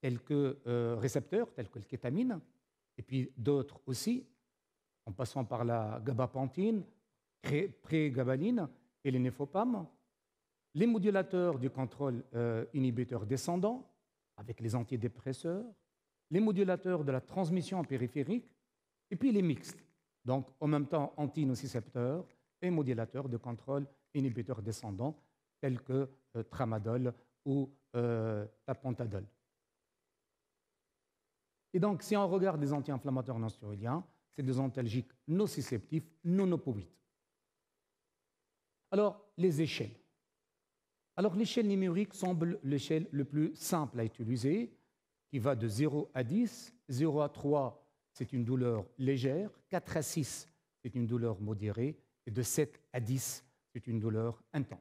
tels que récepteurs, tels que le kétamine, et puis d'autres aussi, en passant par la gabapentine, prégabaline et les néphopam, les modulateurs du contrôle inhibiteur descendant, avec les antidépresseurs, les modulateurs de la transmission périphérique, et puis les mixtes, donc en même temps antinocicepteurs et modulateurs de contrôle inhibiteur descendant, tels que tramadol ou tapentadol. Et donc, si on regarde des anti-inflammatoires non stéroïdiens, c'est des antalgiques nociceptifs non opoïdes. Alors, les échelles. Alors, l'échelle numérique semble l'échelle le plus simple à utiliser. qui va de 0 à 10. 0 à 3, c'est une douleur légère. 4 à 6, c'est une douleur modérée. Et de 7 à 10, c'est une douleur intense.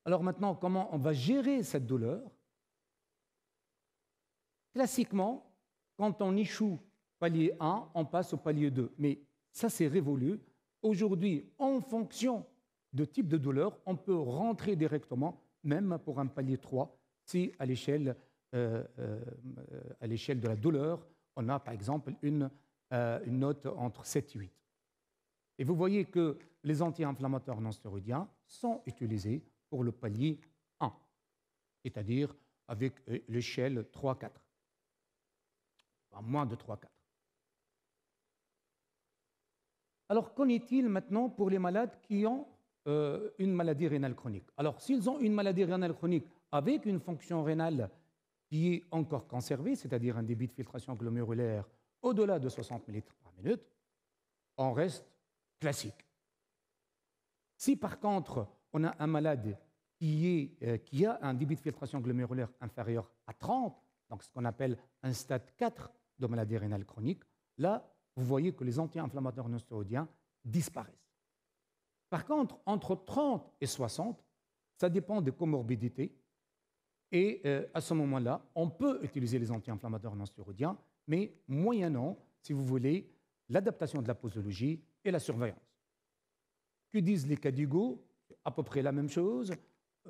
Alors maintenant, comment on va gérer cette douleur? Classiquement, quand on échoue palier 1, on passe au palier 2. Mais ça, c'est révolu. Aujourd'hui, en fonction de type de douleur, on peut rentrer directement, même pour un palier 3, si à l'échelle de la douleur, on a par exemple une note entre 7 et 8. Et vous voyez que les anti-inflammatoires non stéroïdiens sont utilisés pour le palier 1, c'est-à-dire avec l'échelle 3-4, enfin, moins de 3-4. Alors, qu'en est-il maintenant pour les malades qui ont une maladie rénale chronique? Alors, s'ils ont une maladie rénale chronique avec une fonction rénale qui est encore conservée, c'est-à-dire un débit de filtration glomérulaire au-delà de 60 ml par minute, on reste classique. Si par contre, on a un malade qui a un débit de filtration glomérulaire inférieur à 30, donc ce qu'on appelle un stade 4 de maladie rénale chronique, là, vous voyez que les anti-inflammatoires non stéroïdiens disparaissent. Par contre, entre 30 et 60, ça dépend des comorbidités. Et à ce moment-là, on peut utiliser les anti-inflammatoires non stéroïdiens, mais moyennant, si vous voulez, l'adaptation de la posologie et la surveillance. Que disent les KDIGO? À peu près la même chose.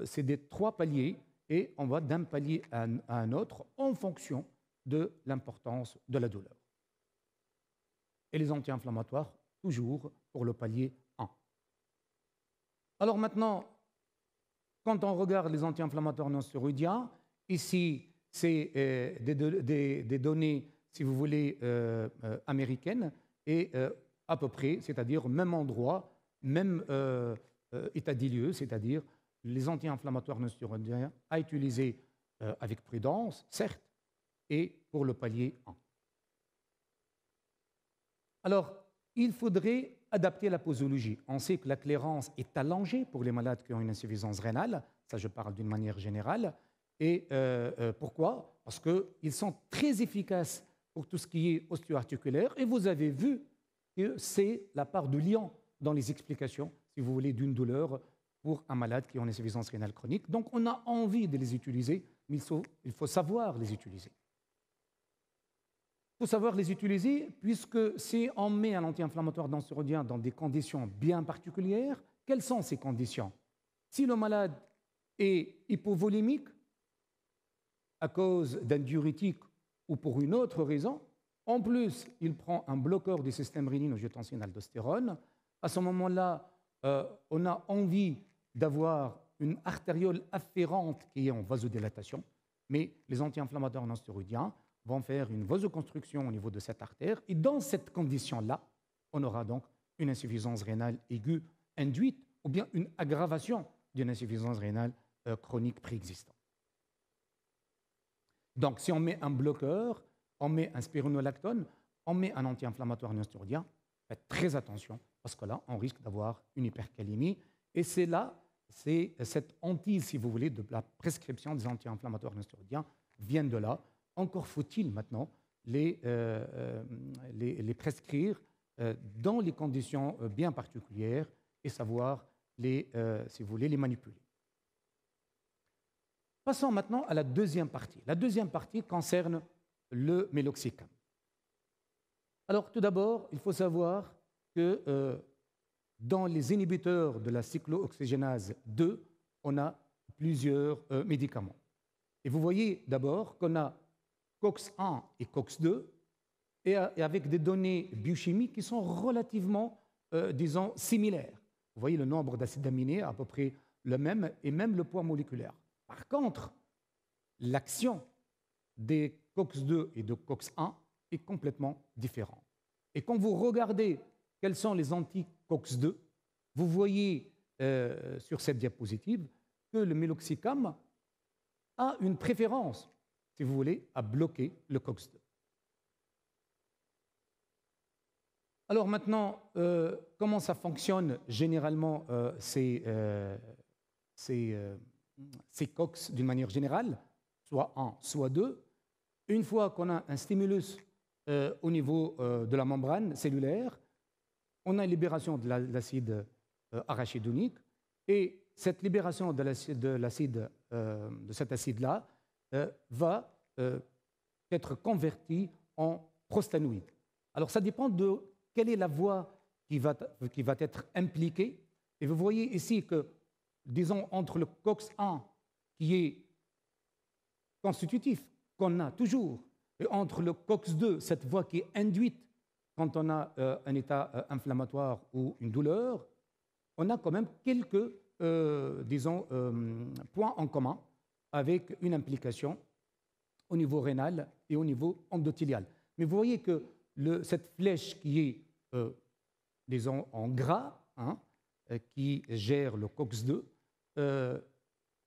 C'est des 3 paliers et on va d'un palier à un autre en fonction de l'importance de la douleur. Et les anti-inflammatoires, toujours pour le palier 1. Alors maintenant, quand on regarde les anti-inflammatoires non stéroïdiens, ici, c'est des données, si vous voulez, américaines, et à peu près, c'est-à-dire même endroit, même état des lieux, c'est-à-dire les anti-inflammatoires non stéroïdiens à utiliser avec prudence, certes, et pour le palier 1. Alors, il faudrait adapter la posologie. On sait que la clairance est allongée pour les malades qui ont une insuffisance rénale, ça je parle d'une manière générale. Et pourquoi? Parce qu'ils sont très efficaces pour tout ce qui est osteo-articulaire, et vous avez vu que c'est la part de liant dans les explications, si vous voulez, d'une douleur pour un malade qui a une insuffisance rénale chronique. Donc on a envie de les utiliser, mais il faut savoir les utiliser. Il faut savoir les utiliser puisque si on met un anti-inflammatoire non stéroïdien dans des conditions bien particulières, quelles sont ces conditions? Si le malade est hypovolémique à cause d'un diurétique ou pour une autre raison, en plus il prend un bloqueur du système rénine-angiotensine-aldostérone, à ce moment-là, on a envie d'avoir une artériole afférente qui est en vasodilatation, mais les anti-inflammatoires non stéroïdiens vont faire une vasoconstruction au niveau de cette artère, et dans cette condition-là, on aura donc une insuffisance rénale aiguë induite ou bien une aggravation d'une insuffisance rénale chronique préexistante. Donc, si on met un bloqueur, on met un spironolactone, on met un anti-inflammatoire non stéroïdien, faites très attention, parce que là, on risque d'avoir une hypercalémie, et c'est cette hantise, si vous voulez, de la prescription des anti-inflammatoires non stéroïdiens vient de là. Encore faut-il maintenant les prescrire dans les conditions bien particulières et savoir si vous voulez, les manipuler. Passons maintenant à la deuxième partie. La deuxième partie concerne le méloxicam. Alors tout d'abord, il faut savoir que dans les inhibiteurs de la cyclooxygénase 2, on a plusieurs médicaments. Et vous voyez d'abord qu'on a COX-1 et COX-2, et avec des données biochimiques qui sont relativement, disons, similaires. Vous voyez le nombre d'acides aminés à peu près le même, et même le poids moléculaire. Par contre, l'action des COX-2 et de COX-1 est complètement différente. Et quand vous regardez quels sont les anti-COX-2, vous voyez sur cette diapositive que le méloxicam a une préférence, si vous voulez, à bloquer le COX-2. Alors maintenant, comment ça fonctionne généralement ces COX d'une manière générale? soit 1, soit 2. Une fois qu'on a un stimulus au niveau de la membrane cellulaire, on a une libération de l'acide arachidonique, et cette libération de cet acide-là va être convertie en prostanoïde. Alors ça dépend de quelle est la voie qui va être impliquée. Et vous voyez ici que, disons, entre le COX-1, qui est constitutif, qu'on a toujours, et entre le COX-2, cette voie qui est induite quand on a un état inflammatoire ou une douleur, on a quand même quelques, points en commun avec une implication au niveau rénal et au niveau endothélial. Mais vous voyez que cette flèche qui est, disons, en gras, qui gère le COX-2,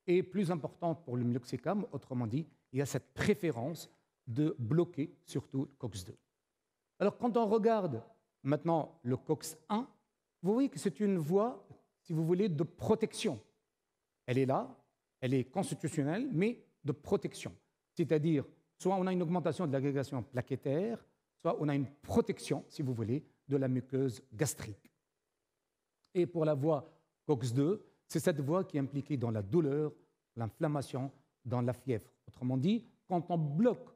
est plus importante pour le meloxicam. Autrement dit, il y a cette préférence de bloquer surtout le COX-2. Alors, quand on regarde maintenant le COX-1, vous voyez que c'est une voie, si vous voulez, de protection. Elle est là, elle est constitutionnelle, mais de protection. C'est-à-dire, soit on a une augmentation de l'agrégation plaquettaire, soit on a une protection, si vous voulez, de la muqueuse gastrique. Et pour la voie COX-2, c'est cette voie qui est impliquée dans la douleur, l'inflammation, dans la fièvre. Autrement dit, quand on bloque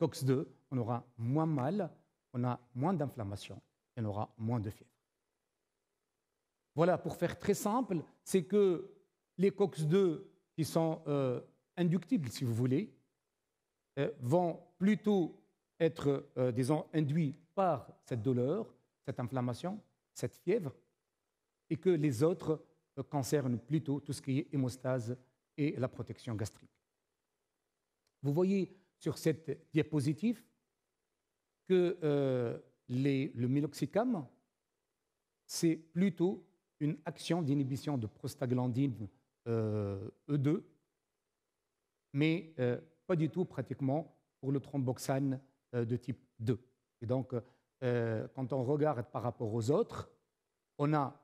COX-2, on aura moins mal, on a moins d'inflammation et on aura moins de fièvre. Voilà, pour faire très simple, c'est que les COX-2 qui sont inductibles, si vous voulez, vont plutôt être, disons, induits par cette douleur, cette inflammation, cette fièvre, et que les autres concernent plutôt tout ce qui est hémostase et la protection gastrique. Vous voyez sur cette diapositive que le meloxicam, c'est plutôt une action d'inhibition de prostaglandine E2, mais pas du tout pratiquement pour le thromboxane de type 2. Et donc, quand on regarde par rapport aux autres, on a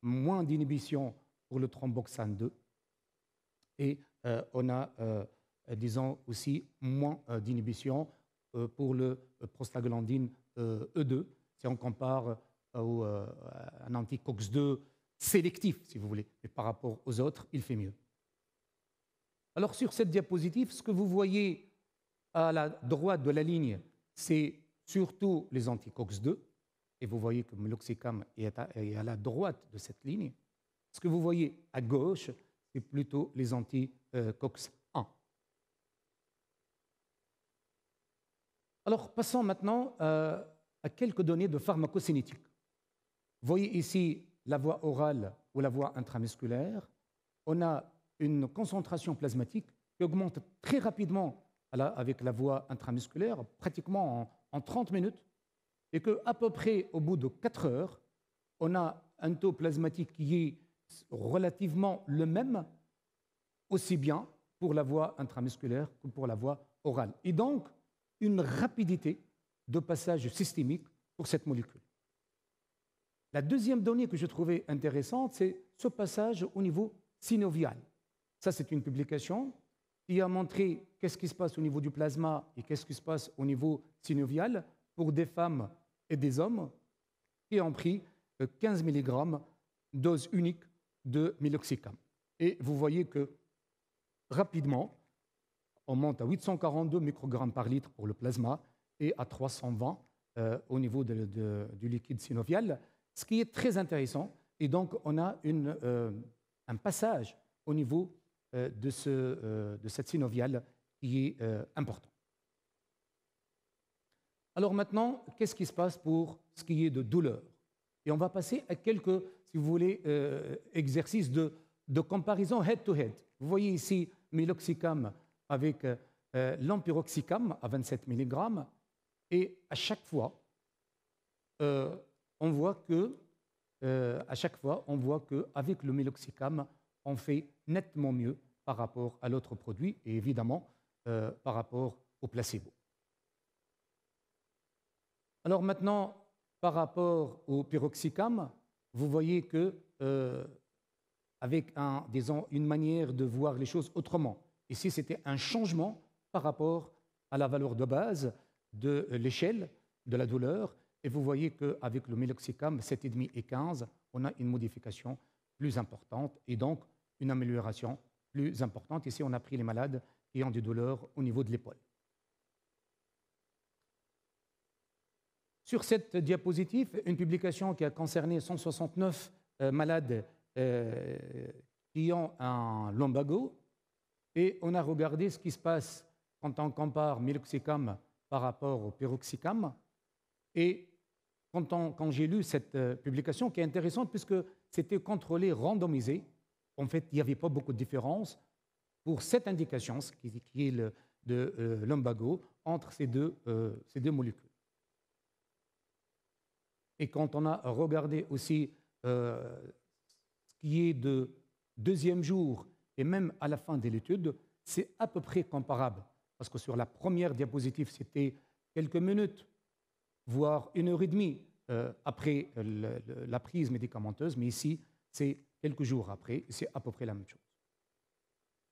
moins d'inhibition pour le thromboxane 2 et on a, disons, aussi moins d'inhibition pour le prostaglandine E2 si on compare à un anti-COX-2 sélectif, si vous voulez. Mais par rapport aux autres, il fait mieux. Alors, sur cette diapositive, ce que vous voyez à la droite de la ligne, c'est surtout les anti-COX-2. Et vous voyez que le meloxicam est à la droite de cette ligne. Ce que vous voyez à gauche, c'est plutôt les anti-COX-1. Alors, passons maintenant à quelques données de pharmacocinétique. Vous voyez ici la voie orale ou la voie intramusculaire. On a une concentration plasmatique qui augmente très rapidement avec la voie intramusculaire, pratiquement en 30 minutes, et qu'à peu près au bout de 4 heures, on a un taux plasmatique qui est relativement le même, aussi bien pour la voie intramusculaire que pour la voie orale. Et donc, une rapidité de passage systémique pour cette molécule. La deuxième donnée que je trouvais intéressante, c'est ce passage au niveau synovial. Ça, c'est une publication qui a montré qu'est-ce qui se passe au niveau du plasma et qu'est-ce qui se passe au niveau synovial pour des femmes et des hommes qui ont pris 15 mg dose unique de meloxicam. Et vous voyez que rapidement, on monte à 842 microgrammes par litre pour le plasma et à 320 au niveau du liquide synovial, ce qui est très intéressant. Et donc, on a un passage au niveau de cette synoviale qui est important. Alors maintenant, qu'est-ce qui se passe pour ce qui est de douleur? Et on va passer à quelques, si vous voulez, exercices de comparaison head-to-head. Vous voyez ici meloxicam avec l'empiroxicam à 27 mg. Et à chaque fois, on voit qu'avec le meloxicam, on fait nettement mieux par rapport à l'autre produit et évidemment par rapport au placebo. Alors maintenant, par rapport au pyroxicam, vous voyez que avec disons, une manière de voir les choses autrement. Ici, c'était un changement par rapport à la valeur de base de l'échelle de la douleur. Et vous voyez qu'avec le meloxicam 7,5 et 15, on a une modification plus importante et donc une amélioration plus importante. Ici, on a pris les malades qui ont des douleurs au niveau de l'épaule. Sur cette diapositive, une publication qui a concerné 169 malades qui ont un lumbago, et on a regardé ce qui se passe quand on compare meloxicam par rapport au piroxicam. Et quand j'ai lu cette publication, qui est intéressante puisque c'était contrôlé, randomisé, en fait, il n'y avait pas beaucoup de différence pour cette indication, qui est le lumbago, entre ces deux molécules. Et quand on a regardé aussi ce qui est de deuxième jour et même à la fin de l'étude, c'est à peu près comparable. Parce que sur la première diapositive, c'était quelques minutes, voire 1h30 après la prise médicamenteuse, mais ici, c'est quelques jours après, et c'est à peu près la même chose.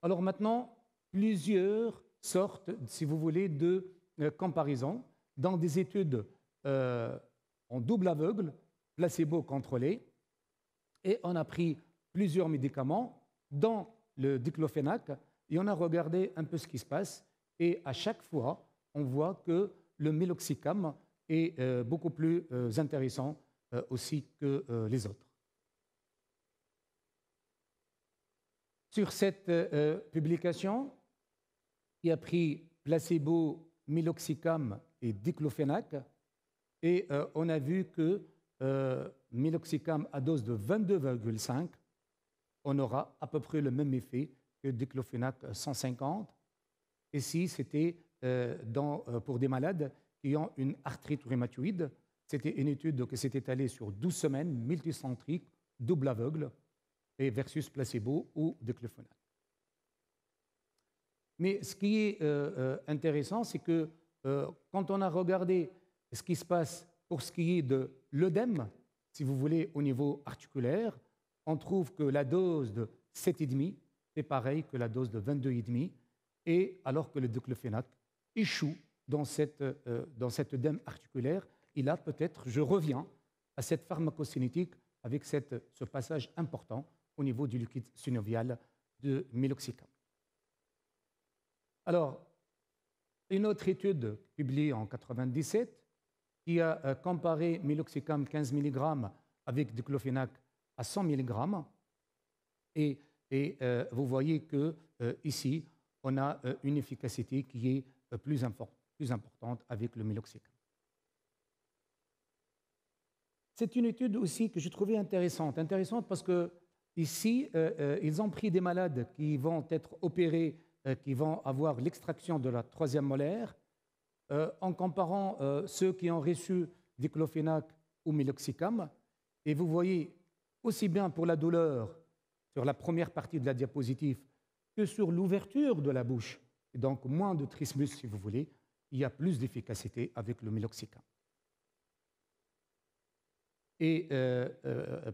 Alors maintenant, plusieurs sortes, si vous voulez, de comparaison dans des études en double aveugle, placebo contrôlé, et on a pris plusieurs médicaments, dont le diclofénac, et on a regardé un peu ce qui se passe, et à chaque fois, on voit que le meloxicam est beaucoup plus intéressant aussi que les autres. Sur cette publication, qui a pris placebo, meloxicam et diclofénac, et on a vu que meloxicam à dose de 22,5, on aura à peu près le même effet que diclofénac 150. Ici, c'était pour des malades qui ont une arthrite rhumatoïde. C'était une étude qui s'est étalée sur 12 semaines, multicentrique, double aveugle, et versus placebo ou diclofénac. Mais ce qui est intéressant, c'est que quand on a regardé ce qui se passe pour ce qui est de l'œdème, si vous voulez, au niveau articulaire, on trouve que la dose de 7,5 est pareille que la dose de 22,5, et alors que le diclofénac échoue dans cet œdème articulaire. Et là, peut-être, je reviens à cette pharmacocinétique avec ce passage important au niveau du liquide synovial de meloxicam. Alors, une autre étude publiée en 1997 qui a comparé meloxicam 15 mg avec diclofénac à 100 mg. Et vous voyez que ici, on a une efficacité qui est plus importante avec le meloxicam. C'est une étude aussi que j'ai trouvée intéressante parce que ici, ils ont pris des malades qui vont être opérés, qui vont avoir l'extraction de la troisième molaire, en comparant ceux qui ont reçu diclofénac ou meloxicam. Et vous voyez aussi bien pour la douleur sur la première partie de la diapositive que sur l'ouverture de la bouche, et donc moins de trismus si vous voulez, il y a plus d'efficacité avec le meloxicam. Et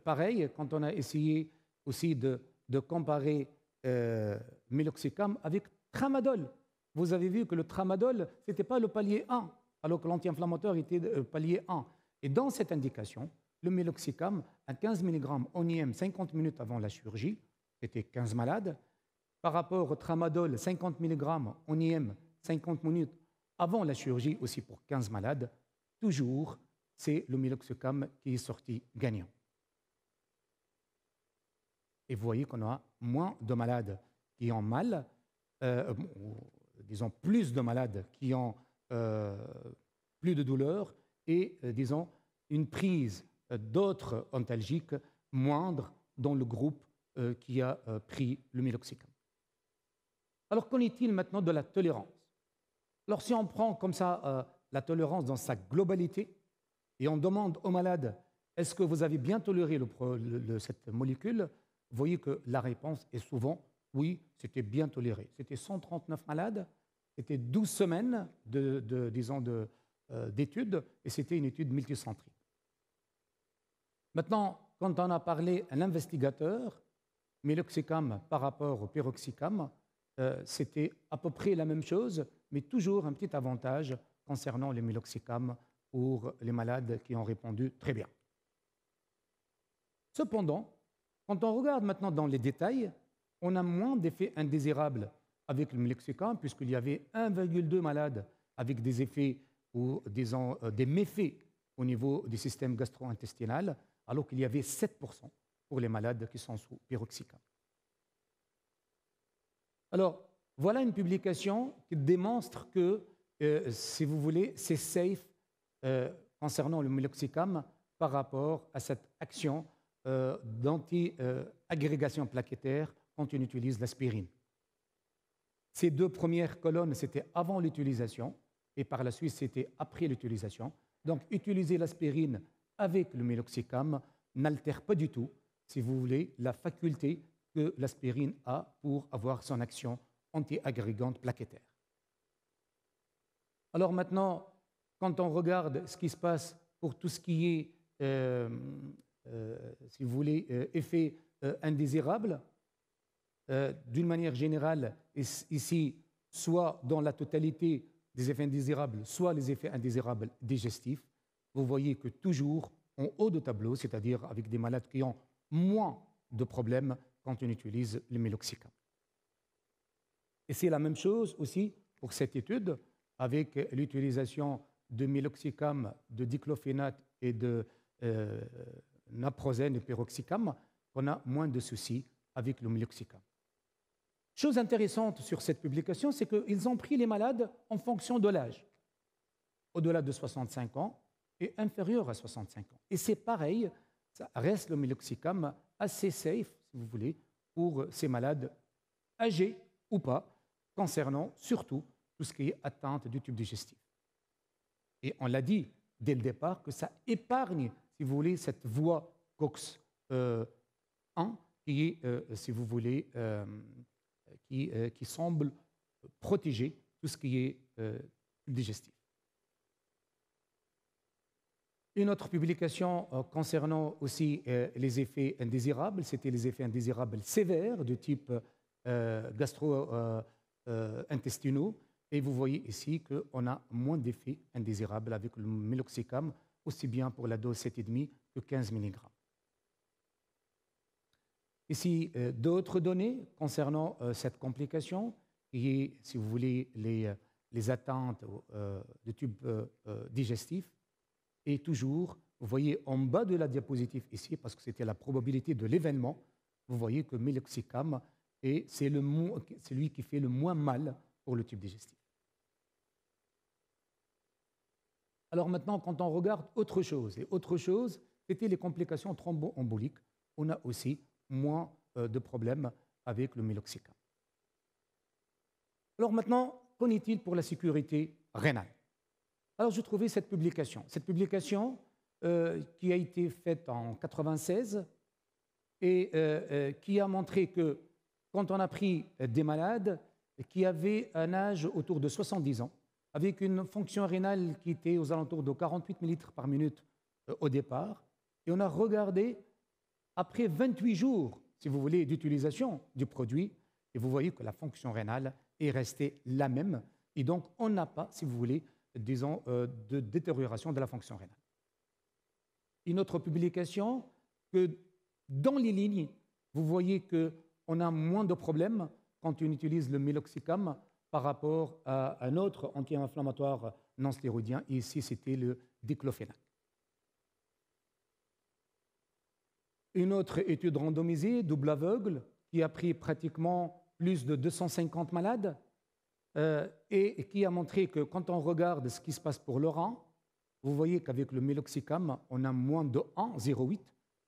pareil, quand on a essayé aussi de comparer meloxicam avec tramadol, vous avez vu que le tramadol, ce n'était pas le palier 1, alors que l'anti-inflammatoire était palier 1. Et dans cette indication, le meloxicam à 15 mg en IM 50 minutes avant la chirurgie, c'était 15 malades, par rapport au tramadol 50 mg en IM 50 minutes avant la chirurgie, aussi pour 15 malades, toujours, c'est le meloxicam qui est sorti gagnant. Et vous voyez qu'on a moins de malades qui ont mal, disons plus de malades qui ont plus de douleur et, disons, une prise d'autres antalgiques moindre dans le groupe qui a pris le meloxicam. Alors, qu'en est-il maintenant de la tolérance? Alors, si on prend comme ça la tolérance dans sa globalité et on demande aux malades est-ce que vous avez bien toléré cette molécule, vous voyez que la réponse est souvent oui, c'était bien toléré. C'était 139 malades, c'était 12 semaines d'études et c'était une étude multicentrique. Maintenant, quand on a parlé à l'investigateur, meloxicam par rapport au piroxicam, c'était à peu près la même chose, mais toujours un petit avantage concernant le meloxicam pour les malades qui ont répondu très bien. Cependant, quand on regarde maintenant dans les détails, on a moins d'effets indésirables avec le meloxicam, puisqu'il y avait 1,2 malades avec des effets ou des méfaits au niveau du système gastro-intestinal, alors qu'il y avait 7% pour les malades qui sont sous piroxicam. Alors, voilà une publication qui démontre que, si vous voulez, c'est safe concernant le meloxicam par rapport à cette action d'anti-agrégation plaquettaire quand on utilise l'aspirine. Ces deux premières colonnes, c'était avant l'utilisation, et par la suite, c'était après l'utilisation. Donc, utiliser l'aspirine avec le meloxicam n'altère pas du tout, si vous voulez, la faculté que l'aspirine a pour avoir son action anti-agrégante plaquettaire. Alors maintenant, quand on regarde ce qui se passe pour tout ce qui est, si vous voulez, effet indésirable, d'une manière générale, ici, soit dans la totalité des effets indésirables, soit les effets indésirables digestifs, vous voyez que toujours en haut de tableau, c'est-à-dire avec des malades qui ont moins de problèmes quand on utilise le meloxicam. Et c'est la même chose aussi pour cette étude avec l'utilisation de meloxicam, de diclofénac et de naproxène et pyroxicam, qu'on a moins de soucis avec le meloxicam. Chose intéressante sur cette publication, c'est qu'ils ont pris les malades en fonction de l'âge, au-delà de 65 ans et inférieur à 65 ans. Et c'est pareil, ça reste le meloxicam assez safe, si vous voulez, pour ces malades âgés ou pas, concernant surtout tout ce qui est atteinte du tube digestif. Et on l'a dit dès le départ que ça épargne, si vous voulez, cette voie COX-1 qui est, si vous voulez, qui semble protéger tout ce qui est tube digestif. Une autre publication concernant aussi les effets indésirables, c'était les effets indésirables sévères de type gastro-intestinaux. Et vous voyez ici qu'on a moins d'effets indésirables avec le meloxicam, aussi bien pour la dose 7,5 que 15 mg. Ici, d'autres données concernant cette complication, qui est, si vous voulez, les atteintes de tube digestif. Et toujours, vous voyez en bas de la diapositive ici, parce que c'était la probabilité de l'événement, vous voyez que meloxicam, c'est celui qui fait le moins mal pour le tube digestif. Alors maintenant, quand on regarde autre chose, et autre chose, c'était les complications thromboemboliques, on a aussi moins de problèmes avec le meloxicam. Alors maintenant, qu'en est-il pour la sécurité rénale? Alors je trouvais cette publication qui a été faite en 1996 et qui a montré que quand on a pris des malades qui avaient un âge autour de 70 ans, avec une fonction rénale qui était aux alentours de 48 ml par minute au départ, et on a regardé après 28 jours, si vous voulez, d'utilisation du produit, et vous voyez que la fonction rénale est restée la même, et donc on n'a pas, si vous voulez, disons, de détérioration de la fonction rénale. Une autre publication, que dans les lignes, vous voyez qu'on a moins de problèmes quand on utilise le meloxicam par rapport à un autre anti-inflammatoire non stéroïdien, et ici c'était le diclofénac. Une autre étude randomisée, double aveugle, qui a pris pratiquement plus de 250 malades et qui a montré que quand on regarde ce qui se passe pour le rein, vous voyez qu'avec le meloxicam, on a moins de 1,08,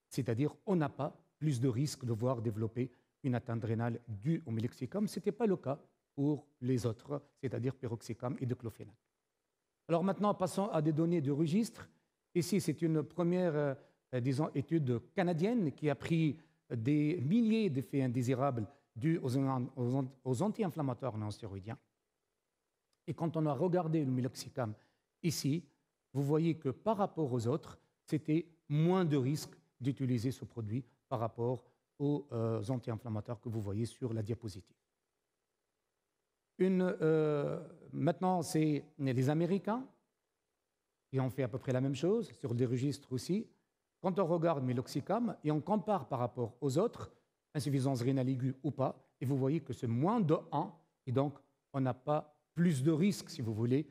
c'est-à-dire on n'a pas plus de risque de voir développer une atteinte rénale due au meloxicam. Ce n'était pas le cas pour les autres, c'est-à-dire pyroxicam et diclofénac. Alors maintenant, passons à des données de registre. Ici, c'est une première disons, étude canadienne qui a pris des milliers d'effets indésirables dus aux anti-inflammatoires non stéroïdiens. Et quand on a regardé le meloxicam ici, vous voyez que par rapport aux autres, c'était moins de risque d'utiliser ce produit par rapport aux anti-inflammatoires que vous voyez sur la diapositive. Maintenant, c'est les Américains qui ont fait à peu près la même chose, sur des registres aussi. Quand on regarde Meloxicam et on compare par rapport aux autres, insuffisance rénale aiguë ou pas, et vous voyez que c'est moins de 1, et donc on n'a pas plus de risque, si vous voulez,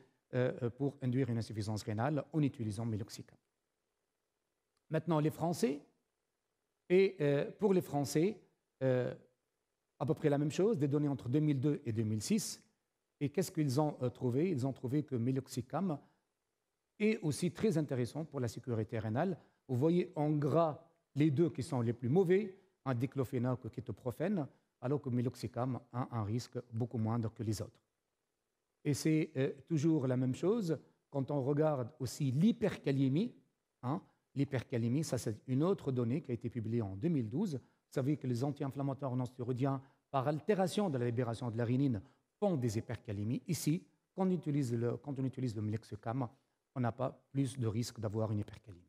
pour induire une insuffisance rénale en utilisant Meloxicam. Maintenant, les Français, et pour les Français, à peu près la même chose, des données entre 2002 et 2006. Et qu'est-ce qu'ils ont trouvé? Ils ont trouvé que Meloxicam est aussi très intéressant pour la sécurité rénale. Vous voyez en gras les deux qui sont les plus mauvais, un diclofénac, kétoprophène, alors que Meloxicam a un risque beaucoup moindre que les autres. Et c'est toujours la même chose quand on regarde aussi l'hyperkaliémie. L'hyperkaliémie, ça c'est une autre donnée qui a été publiée en 2012. Vous savez que les anti-inflammatoires non-stéroïdiens, par altération de la libération de l'arénine, font des hypercalémies. Ici, quand on utilise le Meloxicam, on n'a pas plus de risque d'avoir une hypercalémie.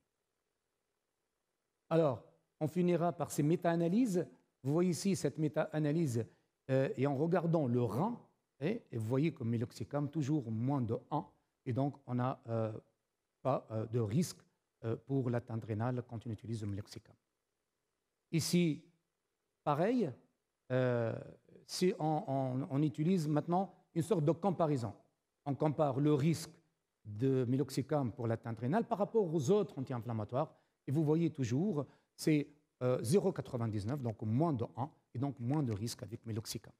Alors, on finira par ces méta-analyses. Vous voyez ici cette méta-analyse, et en regardant le rein, et vous voyez que Meloxicam, toujours moins de 1, et donc on n'a pas de risque pour l'atteinte rénale quand on utilise le Meloxicam. Ici, pareil, si on utilise maintenant une sorte de comparaison. On compare le risque de Meloxicam pour l'atteinte rénale par rapport aux autres anti-inflammatoires, et vous voyez toujours, c'est 0,99, donc moins de 1, et donc moins de risque avec Meloxicam.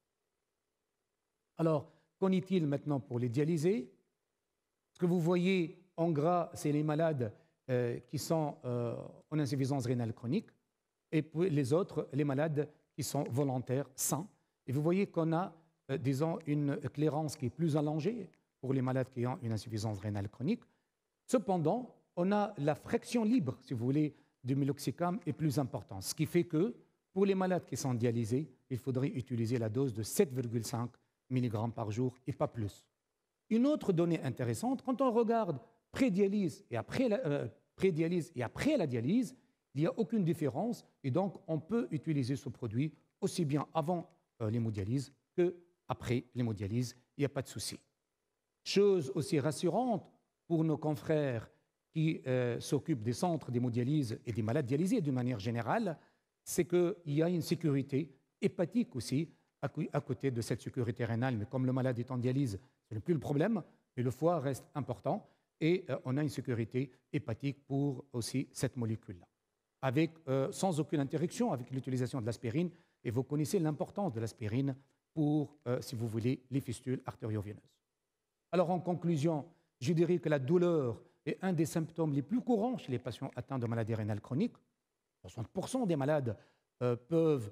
Alors, qu'en est-il maintenant pour les dialysés? Ce que vous voyez en gras, c'est les malades qui sont en insuffisance rénale chronique, et puis les autres, les malades qui sont volontaires, sains. Et vous voyez qu'on a, disons, une clairance qui est plus allongée pour les malades qui ont une insuffisance rénale chronique. Cependant, on a la fraction libre, si vous voulez, du Meloxicam est plus importante, ce qui fait que pour les malades qui sont dialysés, il faudrait utiliser la dose de 7,5 mg par jour et pas plus. Une autre donnée intéressante, quand on regarde pré-dialyse et après la dialyse, il n'y a aucune différence et donc on peut utiliser ce produit aussi bien avant l'hémodialyse qu'après l'hémodialyse, il n'y a pas de souci. Chose aussi rassurante pour nos confrères qui s'occupent des centres d'hémodialyse et des malades dialysés d'une manière générale, c'est qu'il y a une sécurité hépatique aussi à côté de cette sécurité rénale. Mais comme le malade est en dialyse, ce n'est plus le problème, mais le foie reste important et on a une sécurité hépatique pour aussi cette molécule-là, sans aucune interaction avec l'utilisation de l'aspirine. Et vous connaissez l'importance de l'aspirine pour, si vous voulez, les fistules artério-veineuses. Alors en conclusion, je dirais que la douleur est un des symptômes les plus courants chez les patients atteints de maladies rénales chroniques. 60% des malades peuvent,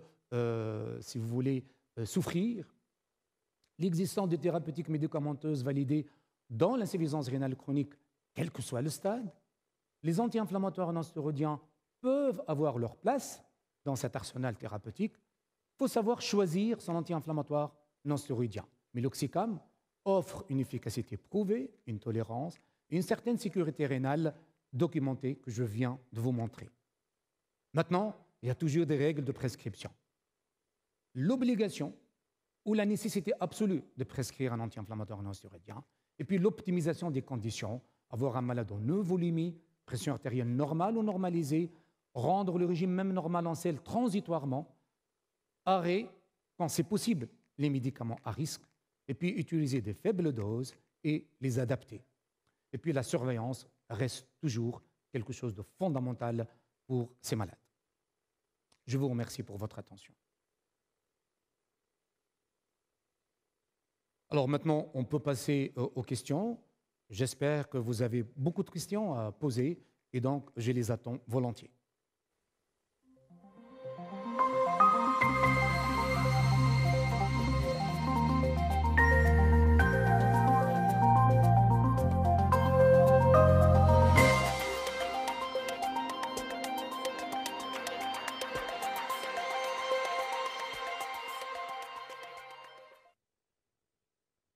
si vous voulez, souffrir. L'existence de thérapeutiques médicamenteuses validées dans l'insuffisance rénale chronique, quel que soit le stade. Les anti-inflammatoires non-stéroïdiens peuvent avoir leur place dans cet arsenal thérapeutique. Il faut savoir choisir son anti-inflammatoire non-stéroïdien. Meloxicam offre une efficacité prouvée, une tolérance, une certaine sécurité rénale documentée que je viens de vous montrer. Maintenant, il y a toujours des règles de prescription. L'obligation ou la nécessité absolue de prescrire un anti-inflammatoire non-stéroïdien, et puis l'optimisation des conditions, avoir un malade en euvolémie, pression artérielle normale ou normalisée, rendre le régime même normal en selle transitoirement, arrêt, quand c'est possible, les médicaments à risque, et puis utiliser des faibles doses et les adapter. Et puis la surveillance reste toujours quelque chose de fondamental pour ces malades. Je vous remercie pour votre attention. Alors maintenant, on peut passer aux questions. J'espère que vous avez beaucoup de questions à poser et donc je les attends volontiers.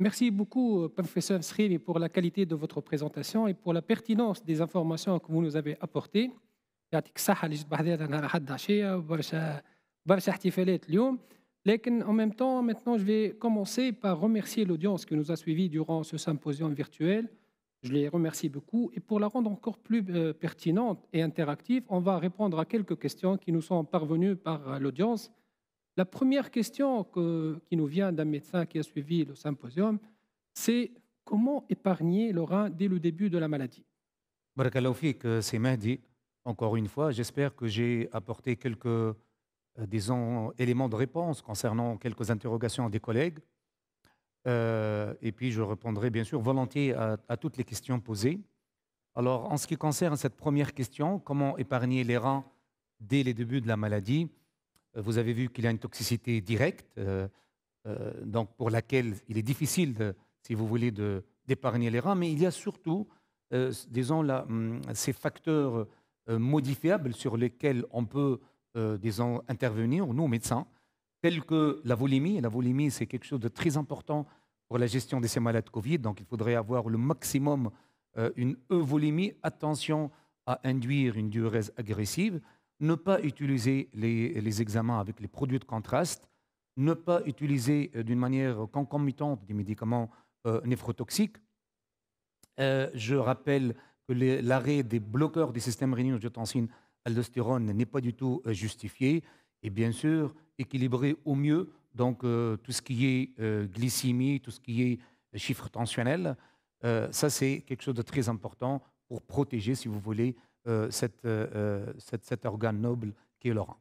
Merci beaucoup, professeur Srimi, pour la qualité de votre présentation et pour la pertinence des informations que vous nous avez apportées. يعطيك الصحة اللي جيت بحذانا نهار حد عشية وبرشا احتفالات اليوم. Lequel, en même temps, maintenant, je vais commencer par remercier l'audience qui nous a suivis durant ce symposium virtuel. Je les remercie beaucoup. Et pour la rendre encore plus pertinente et interactive, on va répondre à quelques questions qui nous sont parvenues par l'audience. La première question qui nous vient d'un médecin qui a suivi le symposium, c'est comment épargner le rein dès le début de la maladie. Barakallahu fik, c'est Mehdi. Encore une fois, j'espère que j'ai apporté quelques, disons, éléments de réponse concernant quelques interrogations des collègues. Et puis, je répondrai bien sûr volontiers à toutes les questions posées. Alors, en ce qui concerne cette première question, comment épargner les reins dès les débuts de la maladie, vous avez vu qu'il y a une toxicité directe, donc pour laquelle il est difficile, si vous voulez, d'épargner les reins, mais il y a surtout, disons, là, ces facteurs modifiables sur lesquels on peut, disons, intervenir, nous, médecins, tels que la volémie. La volémie, c'est quelque chose de très important pour la gestion de ces malades Covid, donc il faudrait avoir le maximum une euvolémie, attention à induire une diurèse agressive, ne pas utiliser les examens avec les produits de contraste, ne pas utiliser d'une manière concomitante des médicaments néphrotoxiques. Je rappelle que l'arrêt des bloqueurs du système rénine-angiotensine-aldostérone n'est pas du tout justifié et bien sûr équilibrer au mieux donc, tout ce qui est glycémie, tout ce qui est chiffre tensionnel. Ça, c'est quelque chose de très important pour protéger, si vous voulez, cet organe noble qui est le rein.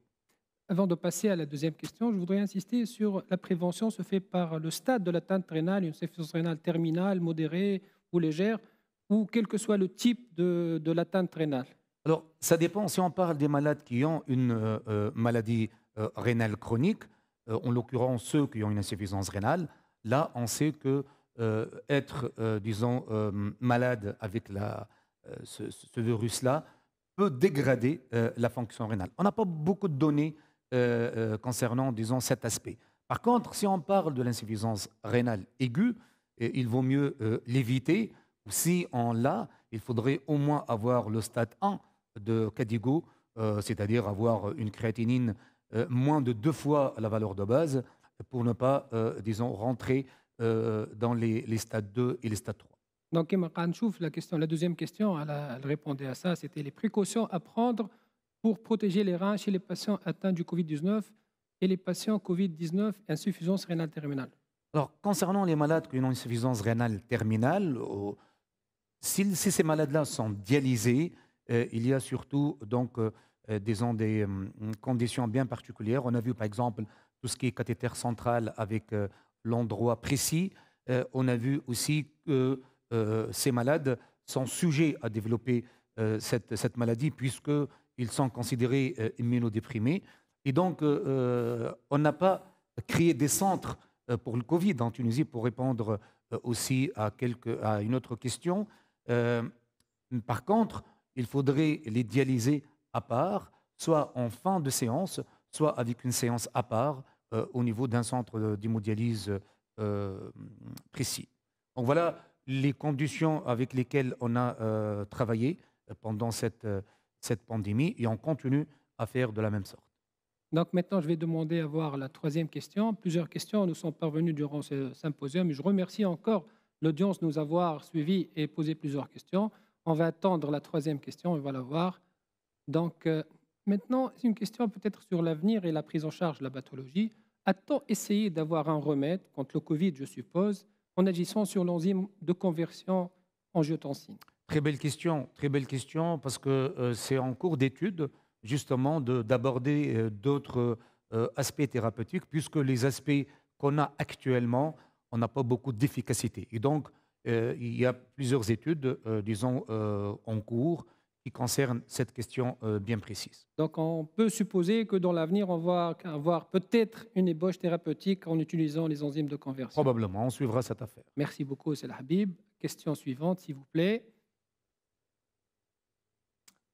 Avant de passer à la deuxième question, je voudrais insister sur la prévention se fait par le stade de l'atteinte rénale, une insuffisance rénale terminale, modérée ou légère, ou quel que soit le type de l'atteinte rénale. Alors, ça dépend. Si on parle des malades qui ont une maladie rénale chronique, en l'occurrence ceux qui ont une insuffisance rénale, là, on sait que être, disons, malade avec ce virus-là peut dégrader la fonction rénale. On n'a pas beaucoup de données concernant, disons, cet aspect. Par contre, si on parle de l'insuffisance rénale aiguë, il vaut mieux l'éviter. Si on l'a, il faudrait au moins avoir le stade 1 de Cadigo, c'est-à-dire avoir une créatinine moins de 2 fois la valeur de base pour ne pas, disons, rentrer dans les stades 2 et les stades 3. Donc, la deuxième question, elle répondait à ça, c'était les précautions à prendre pour protéger les reins chez les patients atteints du Covid-19 et les patients Covid-19 insuffisance rénale terminale. Alors, concernant les malades qui ont une insuffisance rénale terminale, si ces malades-là sont dialysés, il y a surtout donc, disons, des conditions bien particulières. On a vu par exemple tout ce qui est cathéter central avec l'endroit précis. On a vu aussi que ces malades sont sujets à développer cette maladie puisqu'ils sont considérés immunodéprimés. Et donc, on n'a pas créé des centres pour le Covid en Tunisie pour répondre aussi à une autre question. Par contre, il faudrait les dialyser à part, soit en fin de séance, soit avec une séance à part au niveau d'un centre d'hémodialyse précis. Donc voilà les conditions avec lesquelles on a travaillé pendant cette pandémie et on continue à faire de la même sorte. Donc maintenant, je vais demander à voir la troisième question. Plusieurs questions nous sont parvenues durant ce symposium. Je remercie encore l'audience de nous avoir suivis et posé plusieurs questions. On va attendre la troisième question, on va la voir. Donc maintenant, c'est une question peut-être sur l'avenir et la prise en charge de la pathologie. A-t-on essayé d'avoir un remède contre le Covid, je suppose, en agissant sur l'enzyme de conversion angiotensine? Très belle question, parce que c'est en cours d'étude justement d'aborder d'autres aspects thérapeutiques, puisque les aspects qu'on a actuellement, on n'a pas beaucoup d'efficacité. Et donc, il y a plusieurs études, disons, en cours qui concernent cette question bien précise. Donc, on peut supposer que dans l'avenir, on va avoir peut-être une ébauche thérapeutique en utilisant les enzymes de conversion. Probablement, on suivra cette affaire. Merci beaucoup, c'est Habib. Question suivante, s'il vous plaît.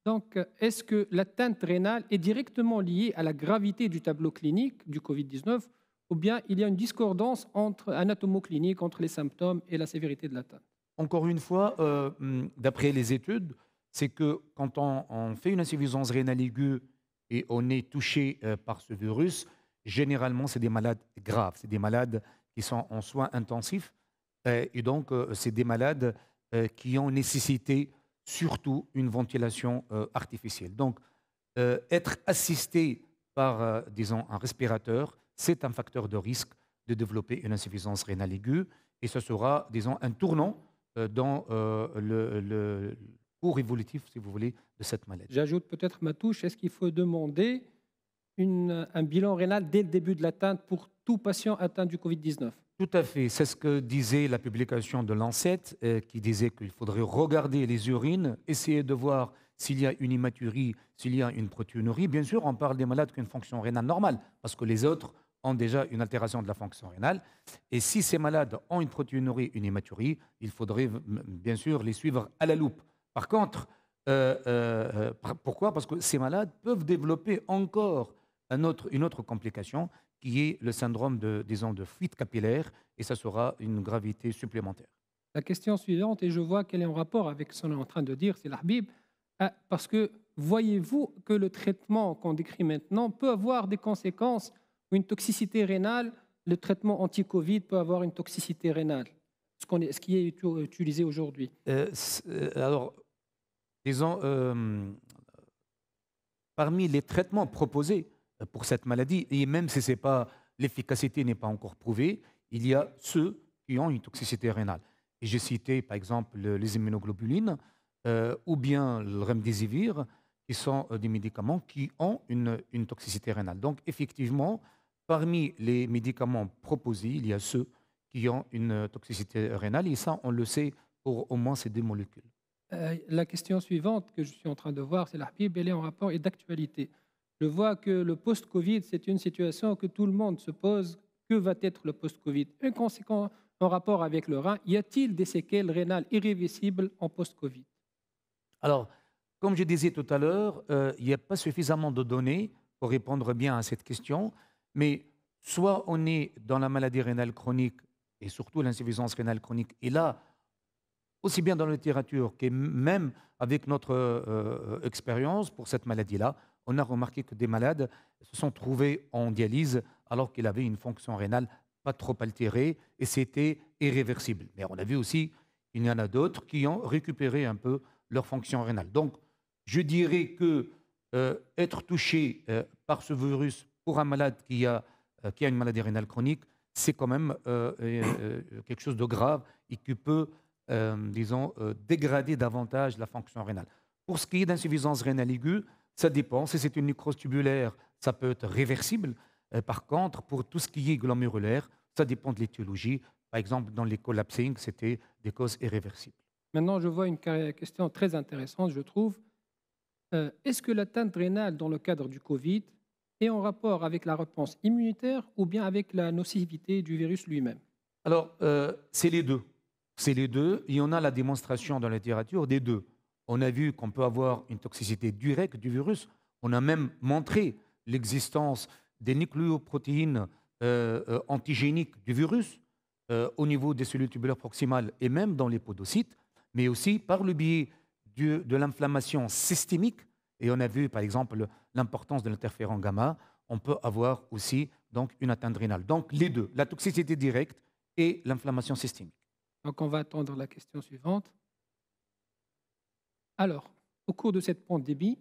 Donc, est-ce que l'atteinte rénale est directement liée à la gravité du tableau clinique du Covid-19 ou bien il y a une discordance anatomoclinique entre les symptômes et la sévérité de l'atteinte? Encore une fois, d'après les études, c'est que quand on fait une insuffisance rénale aiguë et on est touché par ce virus, généralement, c'est des malades graves, c'est des malades qui sont en soins intensifs, et donc c'est des malades qui ont nécessité surtout une ventilation artificielle. Donc, être assisté par, disons, un respirateur, c'est un facteur de risque de développer une insuffisance rénale aiguë, et ce sera, disons, un tournant dans le cours évolutif, si vous voulez, de cette maladie. J'ajoute peut-être ma touche, est-ce qu'il faut demander un bilan rénal dès le début de l'atteinte pour tout patient atteint du Covid-19? Tout à fait, c'est ce que disait la publication de Lancet, qui disait qu'il faudrait regarder les urines, essayer de voir s'il y a une hématurie, s'il y a une protéinurie. Bien sûr, on parle des malades qui ont une fonction rénale normale, parce que les autres ont déjà une altération de la fonction rénale. Et si ces malades ont une protéinurie, une hématurie, il faudrait bien sûr les suivre à la loupe. Par contre, pourquoi? Parce que ces malades peuvent développer encore une autre complication, qui est le syndrome de, disons, de fuite capillaire, et ça sera une gravité supplémentaire. La question suivante, et je vois qu'elle est en rapport avec ce qu'on est en train de dire, c'est l'Arbib, parce que voyez-vous que le traitement qu'on décrit maintenant peut avoir des conséquences, une toxicité rénale, le traitement anti-Covid peut avoir une toxicité rénale, ce qui est utilisé aujourd'hui. Alors, disons, parmi les traitements proposés pour cette maladie, et même si c'est pas, l'efficacité n'est pas encore prouvée, il y a ceux qui ont une toxicité rénale. Et j'ai cité par exemple les immunoglobulines ou bien le remdesivir, qui sont des médicaments qui ont une toxicité rénale. Donc effectivement, parmi les médicaments proposés, il y a ceux qui ont une toxicité rénale, et ça on le sait pour au moins ces deux molécules. La question suivante que je suis en train de voir, c'est l'Arbib, elle est en rapport et d'actualité. Je vois que le post-Covid, c'est une situation que tout le monde se pose. Que va être le post-Covid? Un conséquent en rapport avec le rein, y a-t-il des séquelles rénales irréversibles en post-Covid? Alors, comme je disais tout à l'heure, il n'y a pas suffisamment de données pour répondre bien à cette question, mais soit on est dans la maladie rénale chronique et surtout l'insuffisance rénale chronique, et là, aussi bien dans la littérature que même avec notre expérience pour cette maladie-là, on a remarqué que des malades se sont trouvés en dialyse alors qu'ils avaient une fonction rénale pas trop altérée, et c'était irréversible. Mais on a vu aussi qu'il y en a d'autres qui ont récupéré un peu leur fonction rénale. Donc, je dirais que être touché par ce virus pour un malade qui a une maladie rénale chronique, c'est quand même quelque chose de grave et qui peut, disons, dégrader davantage la fonction rénale. Pour ce qui est d'insuffisance rénale aiguë, ça dépend. Si c'est une nécrose tubulaire, ça peut être réversible. Par contre, pour tout ce qui est glomérulaire, ça dépend de l'étiologie. Par exemple, dans les collapsing, c'était des causes irréversibles. Maintenant, je vois une question très intéressante, je trouve. Est-ce que l'atteinte rénale dans le cadre du Covid est en rapport avec la réponse immunitaire ou bien avec la nocivité du virus lui-même? Alors, c'est les deux. C'est les deux. Il y en a la démonstration dans la littérature des deux. On a vu qu'on peut avoir une toxicité directe du virus. On a même montré l'existence des nucléoprotéines antigéniques du virus au niveau des cellules tubulaires proximales et même dans les podocytes, mais aussi par le biais de l'inflammation systémique. Et on a vu, par exemple, l'importance de l'interféron gamma. On peut avoir aussi donc une atteinte rénale. Donc, les deux, la toxicité directe et l'inflammation systémique. Donc, on va attendre la question suivante. Alors, au cours de cette pandémie,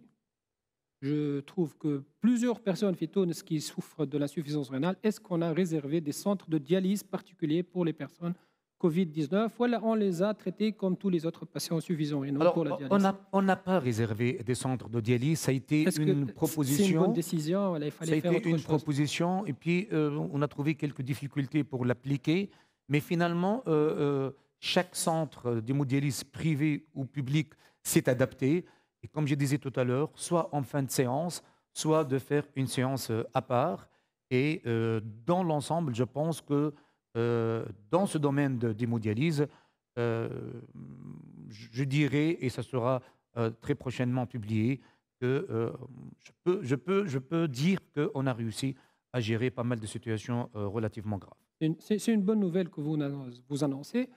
je trouve que plusieurs personnes phytones qui souffrent de l'insuffisance rénale, est-ce qu'on a réservé des centres de dialyse particuliers pour les personnes Covid-19 ou alors on les a traités comme tous les autres patients insuffisants rénaux Alors, pour la dialyse? on n'a pas réservé des centres de dialyse. Ça a été Est-ce que une c'est une bonne proposition. décision? Voilà, il Ça a fallait faire été autre une chose. proposition, et puis on a trouvé quelques difficultés pour l'appliquer. Mais finalement, chaque centre d'hémodialyse privé ou public s'est adapté. Et comme je disais tout à l'heure, soit en fin de séance, soit de faire une séance à part. Et dans l'ensemble, je pense que dans ce domaine d'hémodialyse, euh, je dirais, et ça sera très prochainement publié, que je peux dire qu'on a réussi à gérer pas mal de situations relativement graves. C'est une bonne nouvelle que vous annoncez.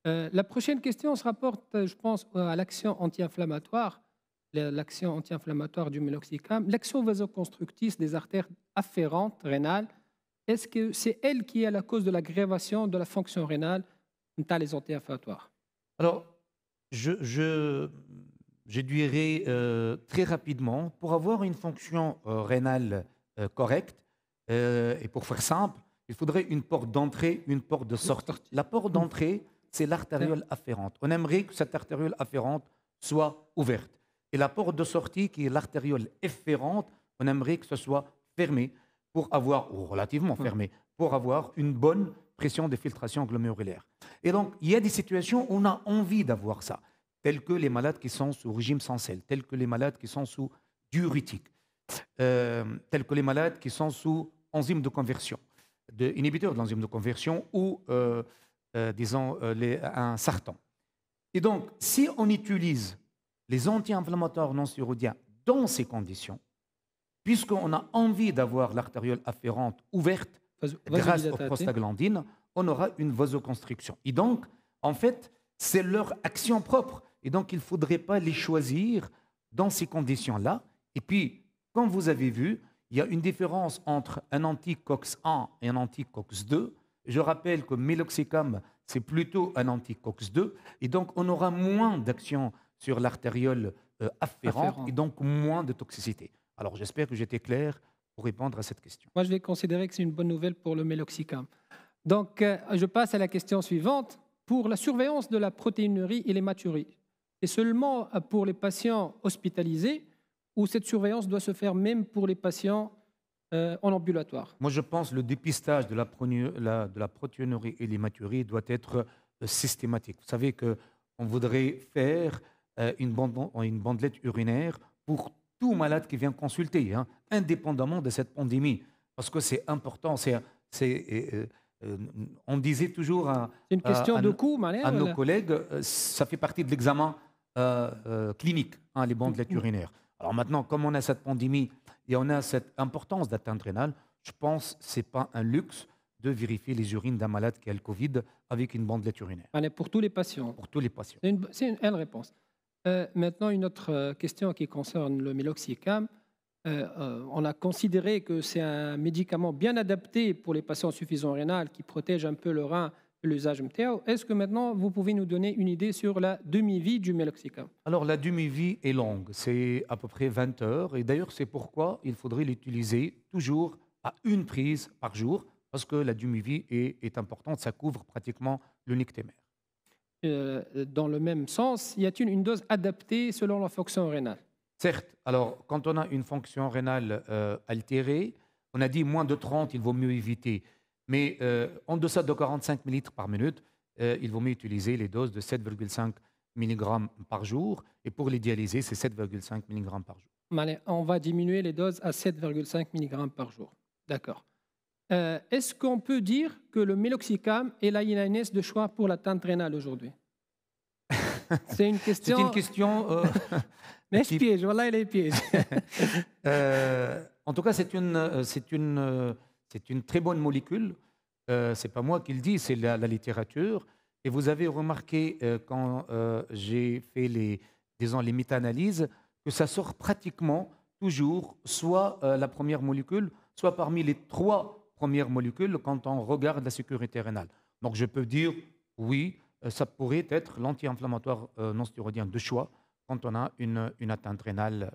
La prochaine question se rapporte, je pense, à l'action anti-inflammatoire. l'action anti-inflammatoire du meloxicam, l'action vasoconstructrice des artères afférentes rénales, est-ce que c'est elle qui est la cause de l'aggravation de la fonction rénale dans les anti-inflammatoires? Alors, je, je, je dirais très rapidement, pour avoir une fonction rénale correcte, et pour faire simple, il faudrait une porte d'entrée, une porte de sortie. La porte d'entrée, c'est l'artériole afférente. On aimerait que cette artériole afférente soit ouverte. Et la porte de sortie, qui est l'artériole efférente, on aimerait que ce soit fermé pour avoir, ou relativement fermé, pour avoir une bonne pression de filtration glomérulaire. Et donc, il y a des situations où on a envie d'avoir ça, telles que les malades qui sont sous régime sans sel, tels que les malades qui sont sous diurétique, tels que les malades qui sont sous enzyme de conversion, inhibiteurs de l'enzyme de conversion ou, disons, un sartan. Et donc, si on utilise les anti-inflammatoires non stéroïdiens dans ces conditions, puisqu'on a envie d'avoir l'artériole afférente ouverte grâce aux prostaglandines, on aura une vasoconstriction. Et donc, en fait, c'est leur action propre. Et donc, il ne faudrait pas les choisir dans ces conditions-là. Et puis, comme vous avez vu, il y a une différence entre un anti-COX-1 et un anti-COX-2. Je rappelle que meloxicam, c'est plutôt un anti-COX-2. Et donc, on aura moins d'action sur l'artériole afférente et donc moins de toxicité. Alors, j'espère que j'étais clair pour répondre à cette question. Moi, je vais considérer que c'est une bonne nouvelle pour le meloxicam. Donc, je passe à la question suivante. Pour la surveillance de la protéinurie et l'hématurie, c'est seulement pour les patients hospitalisés ou cette surveillance doit se faire même pour les patients en ambulatoire? Moi, je pense que le dépistage de la protéinurie et l'hématurie doit être systématique. Vous savez qu'on voudrait faire une bandelette urinaire pour tout malade qui vient consulter, hein, indépendamment de cette pandémie, parce que c'est important. On disait toujours c'est une question de coût, à nos collègues, ça fait partie de l'examen clinique, hein, les bandelettes urinaires. Alors maintenant, comme on a cette pandémie et on a cette importance d'atteinte rénale, je pense que ce n'est pas un luxe de vérifier les urines d'un malade qui a le Covid avec une bandelette urinaire. Pour tous les patients. Pour tous les patients. C'est une réponse. Maintenant, une autre question qui concerne le meloxicam. On a considéré que c'est un médicament bien adapté pour les patients insuffisants rénal qui protège un peu le rein et l'usage MTO. Est-ce que maintenant, vous pouvez nous donner une idée sur la demi-vie du meloxicam? Alors, la demi-vie est longue, c'est à peu près 20 heures. Et d'ailleurs, c'est pourquoi il faudrait l'utiliser toujours à une prise par jour, parce que la demi-vie est importante, ça couvre pratiquement le nictémère. Dans le même sens, y a-t-il une dose adaptée selon la fonction rénale? Certes, alors quand on a une fonction rénale altérée, on a dit moins de 30, il vaut mieux éviter. Mais en deçà de 45 ml par minute, il vaut mieux utiliser les doses de 7,5 mg par jour. Et pour les dialyser, c'est 7,5 mg par jour. On va diminuer les doses à 7,5 mg par jour. D'accord. Est-ce qu'on peut dire que le meloxicam est l'AINS de choix pour l'atteinte rénale aujourd'hui? C'est une question. C'est une question. Mais je piège, voilà, il est piège. En tout cas, c'est une très bonne molécule. C'est pas moi qui le dis, c'est la littérature. Et vous avez remarqué quand j'ai fait les méta-analyses que ça sort pratiquement toujours soit la première molécule, soit parmi les 3 premières molécules quand on regarde la sécurité rénale. Donc je peux dire oui, ça pourrait être l'anti-inflammatoire non stéroïdien de choix quand on a une atteinte rénale.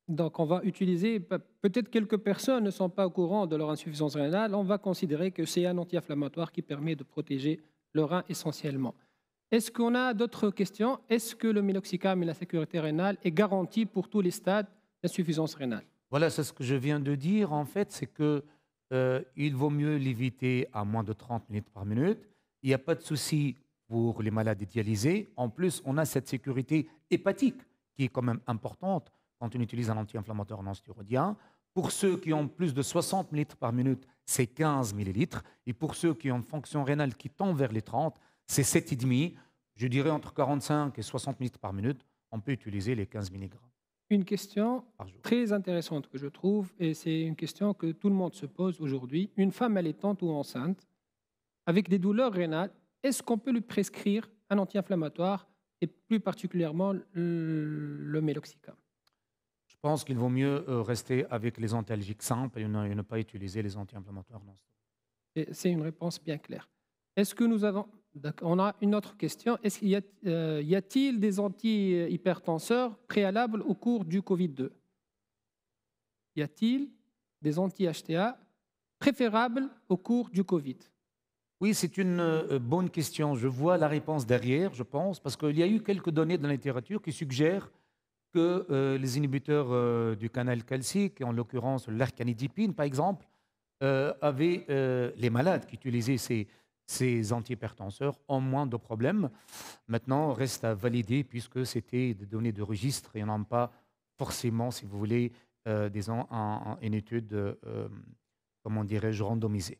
Donc on va utiliser, peut-être quelques personnes ne sont pas au courant de leur insuffisance rénale, on va considérer que c'est un anti-inflammatoire qui permet de protéger le rein essentiellement. Est-ce qu'on a d'autres questions? Est-ce que le meloxicam et la sécurité rénale est garantie pour tous les stades d'insuffisance rénale? Voilà, c'est ce que je viens de dire. En fait, c'est que il vaut mieux l'éviter à moins de 30 minutes par minute. Il n'y a pas de souci pour les malades dialysés. En plus, on a cette sécurité hépatique qui est quand même importante quand on utilise un anti-inflammatoire non stéroïdien. Pour ceux qui ont plus de 60 ml par minute, c'est 15 ml. Et pour ceux qui ont une fonction rénale qui tend vers les 30, c'est 7,5. Je dirais entre 45 et 60 ml par minute, on peut utiliser les 15 mg. Une question très intéressante que je trouve, et c'est une question que tout le monde se pose aujourd'hui. Une femme allaitante ou enceinte avec des douleurs rénales, est-ce qu'on peut lui prescrire un anti-inflammatoire et plus particulièrement le méloxicam. Je pense qu'il vaut mieux rester avec les antalgiques simples et ne pas utiliser les anti-inflammatoires non stéroïdiens. Et c'est une réponse bien claire. Est-ce que nous avons... On a une autre question. Y a-t-il des antihypertenseurs préalables au cours du Covid-2? Y a-t-il des anti-HTA préférables au cours du Covid? Oui, c'est une bonne question. Je vois la réponse derrière, je pense, parce qu'il y a eu quelques données dans la littérature qui suggèrent que les inhibiteurs du canal calcique, en l'occurrence l'arcanidipine par exemple, les malades qui utilisaient ces antihypertenseurs ont moins de problèmes. Maintenant, reste à valider puisque c'était des données de registre et on n'a pas forcément, si vous voulez, disons, une étude, comment dirais-je, randomisée.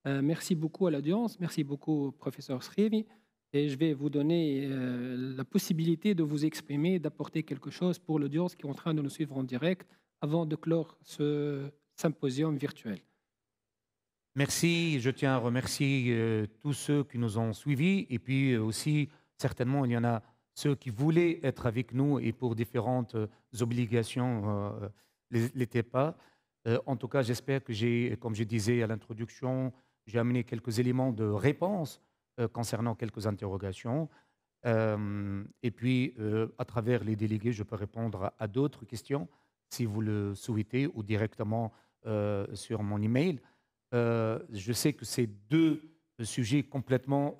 Merci beaucoup à l'audience, merci beaucoup, professeur Srivi. Et je vais vous donner la possibilité de vous exprimer, d'apporter quelque chose pour l'audience qui est en train de nous suivre en direct avant de clore ce symposium virtuel. Merci, je tiens à remercier tous ceux qui nous ont suivis et puis aussi, certainement, il y en a ceux qui voulaient être avec nous et pour différentes obligations l'étaient pas. En tout cas, j'espère que j'ai, comme je disais à l'introduction, j'ai amené quelques éléments de réponse concernant quelques interrogations. Et puis, à travers les délégués, je peux répondre à d'autres questions si vous le souhaitez ou directement sur mon email. Je sais que c'est deux sujets complètement,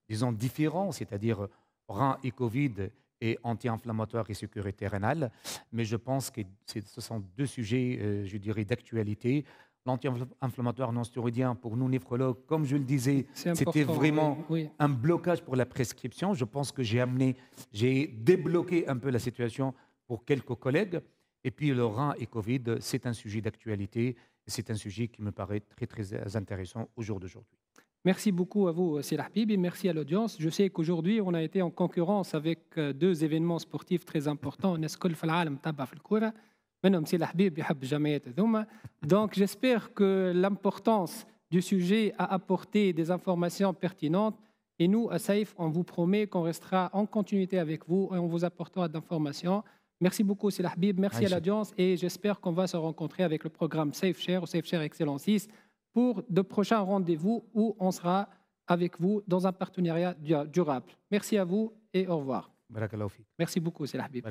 disons, différents, c'est-à-dire rein et Covid et anti-inflammatoire et sécurité rénale, mais je pense que ce sont deux sujets, je dirais, d'actualité. L'anti-inflammatoire non stéroïdien, pour nous néphrologues, comme je le disais, c'était vraiment un blocage pour la prescription. Je pense que j'ai débloqué un peu la situation pour quelques collègues. Et puis le rein et Covid, c'est un sujet d'actualité. C'est un sujet qui me paraît très, très intéressant au jour d'aujourd'hui. Merci beaucoup à vous, Sir Habib, et merci à l'audience. Je sais qu'aujourd'hui, on a été en concurrence avec deux événements sportifs très importants. Donc, j'espère que l'importance du sujet a apporté des informations pertinentes. Et nous, à SAFE, on vous promet qu'on restera en continuité avec vous et on vous apportera d'informations. Merci beaucoup, Sir Habib. Merci à l'audience et j'espère qu'on va se rencontrer avec le programme SafeShare ou SafeShare Excellence 6 pour de prochains rendez-vous où on sera avec vous dans un partenariat durable. Merci à vous et au revoir. Merci beaucoup, Sir Habib.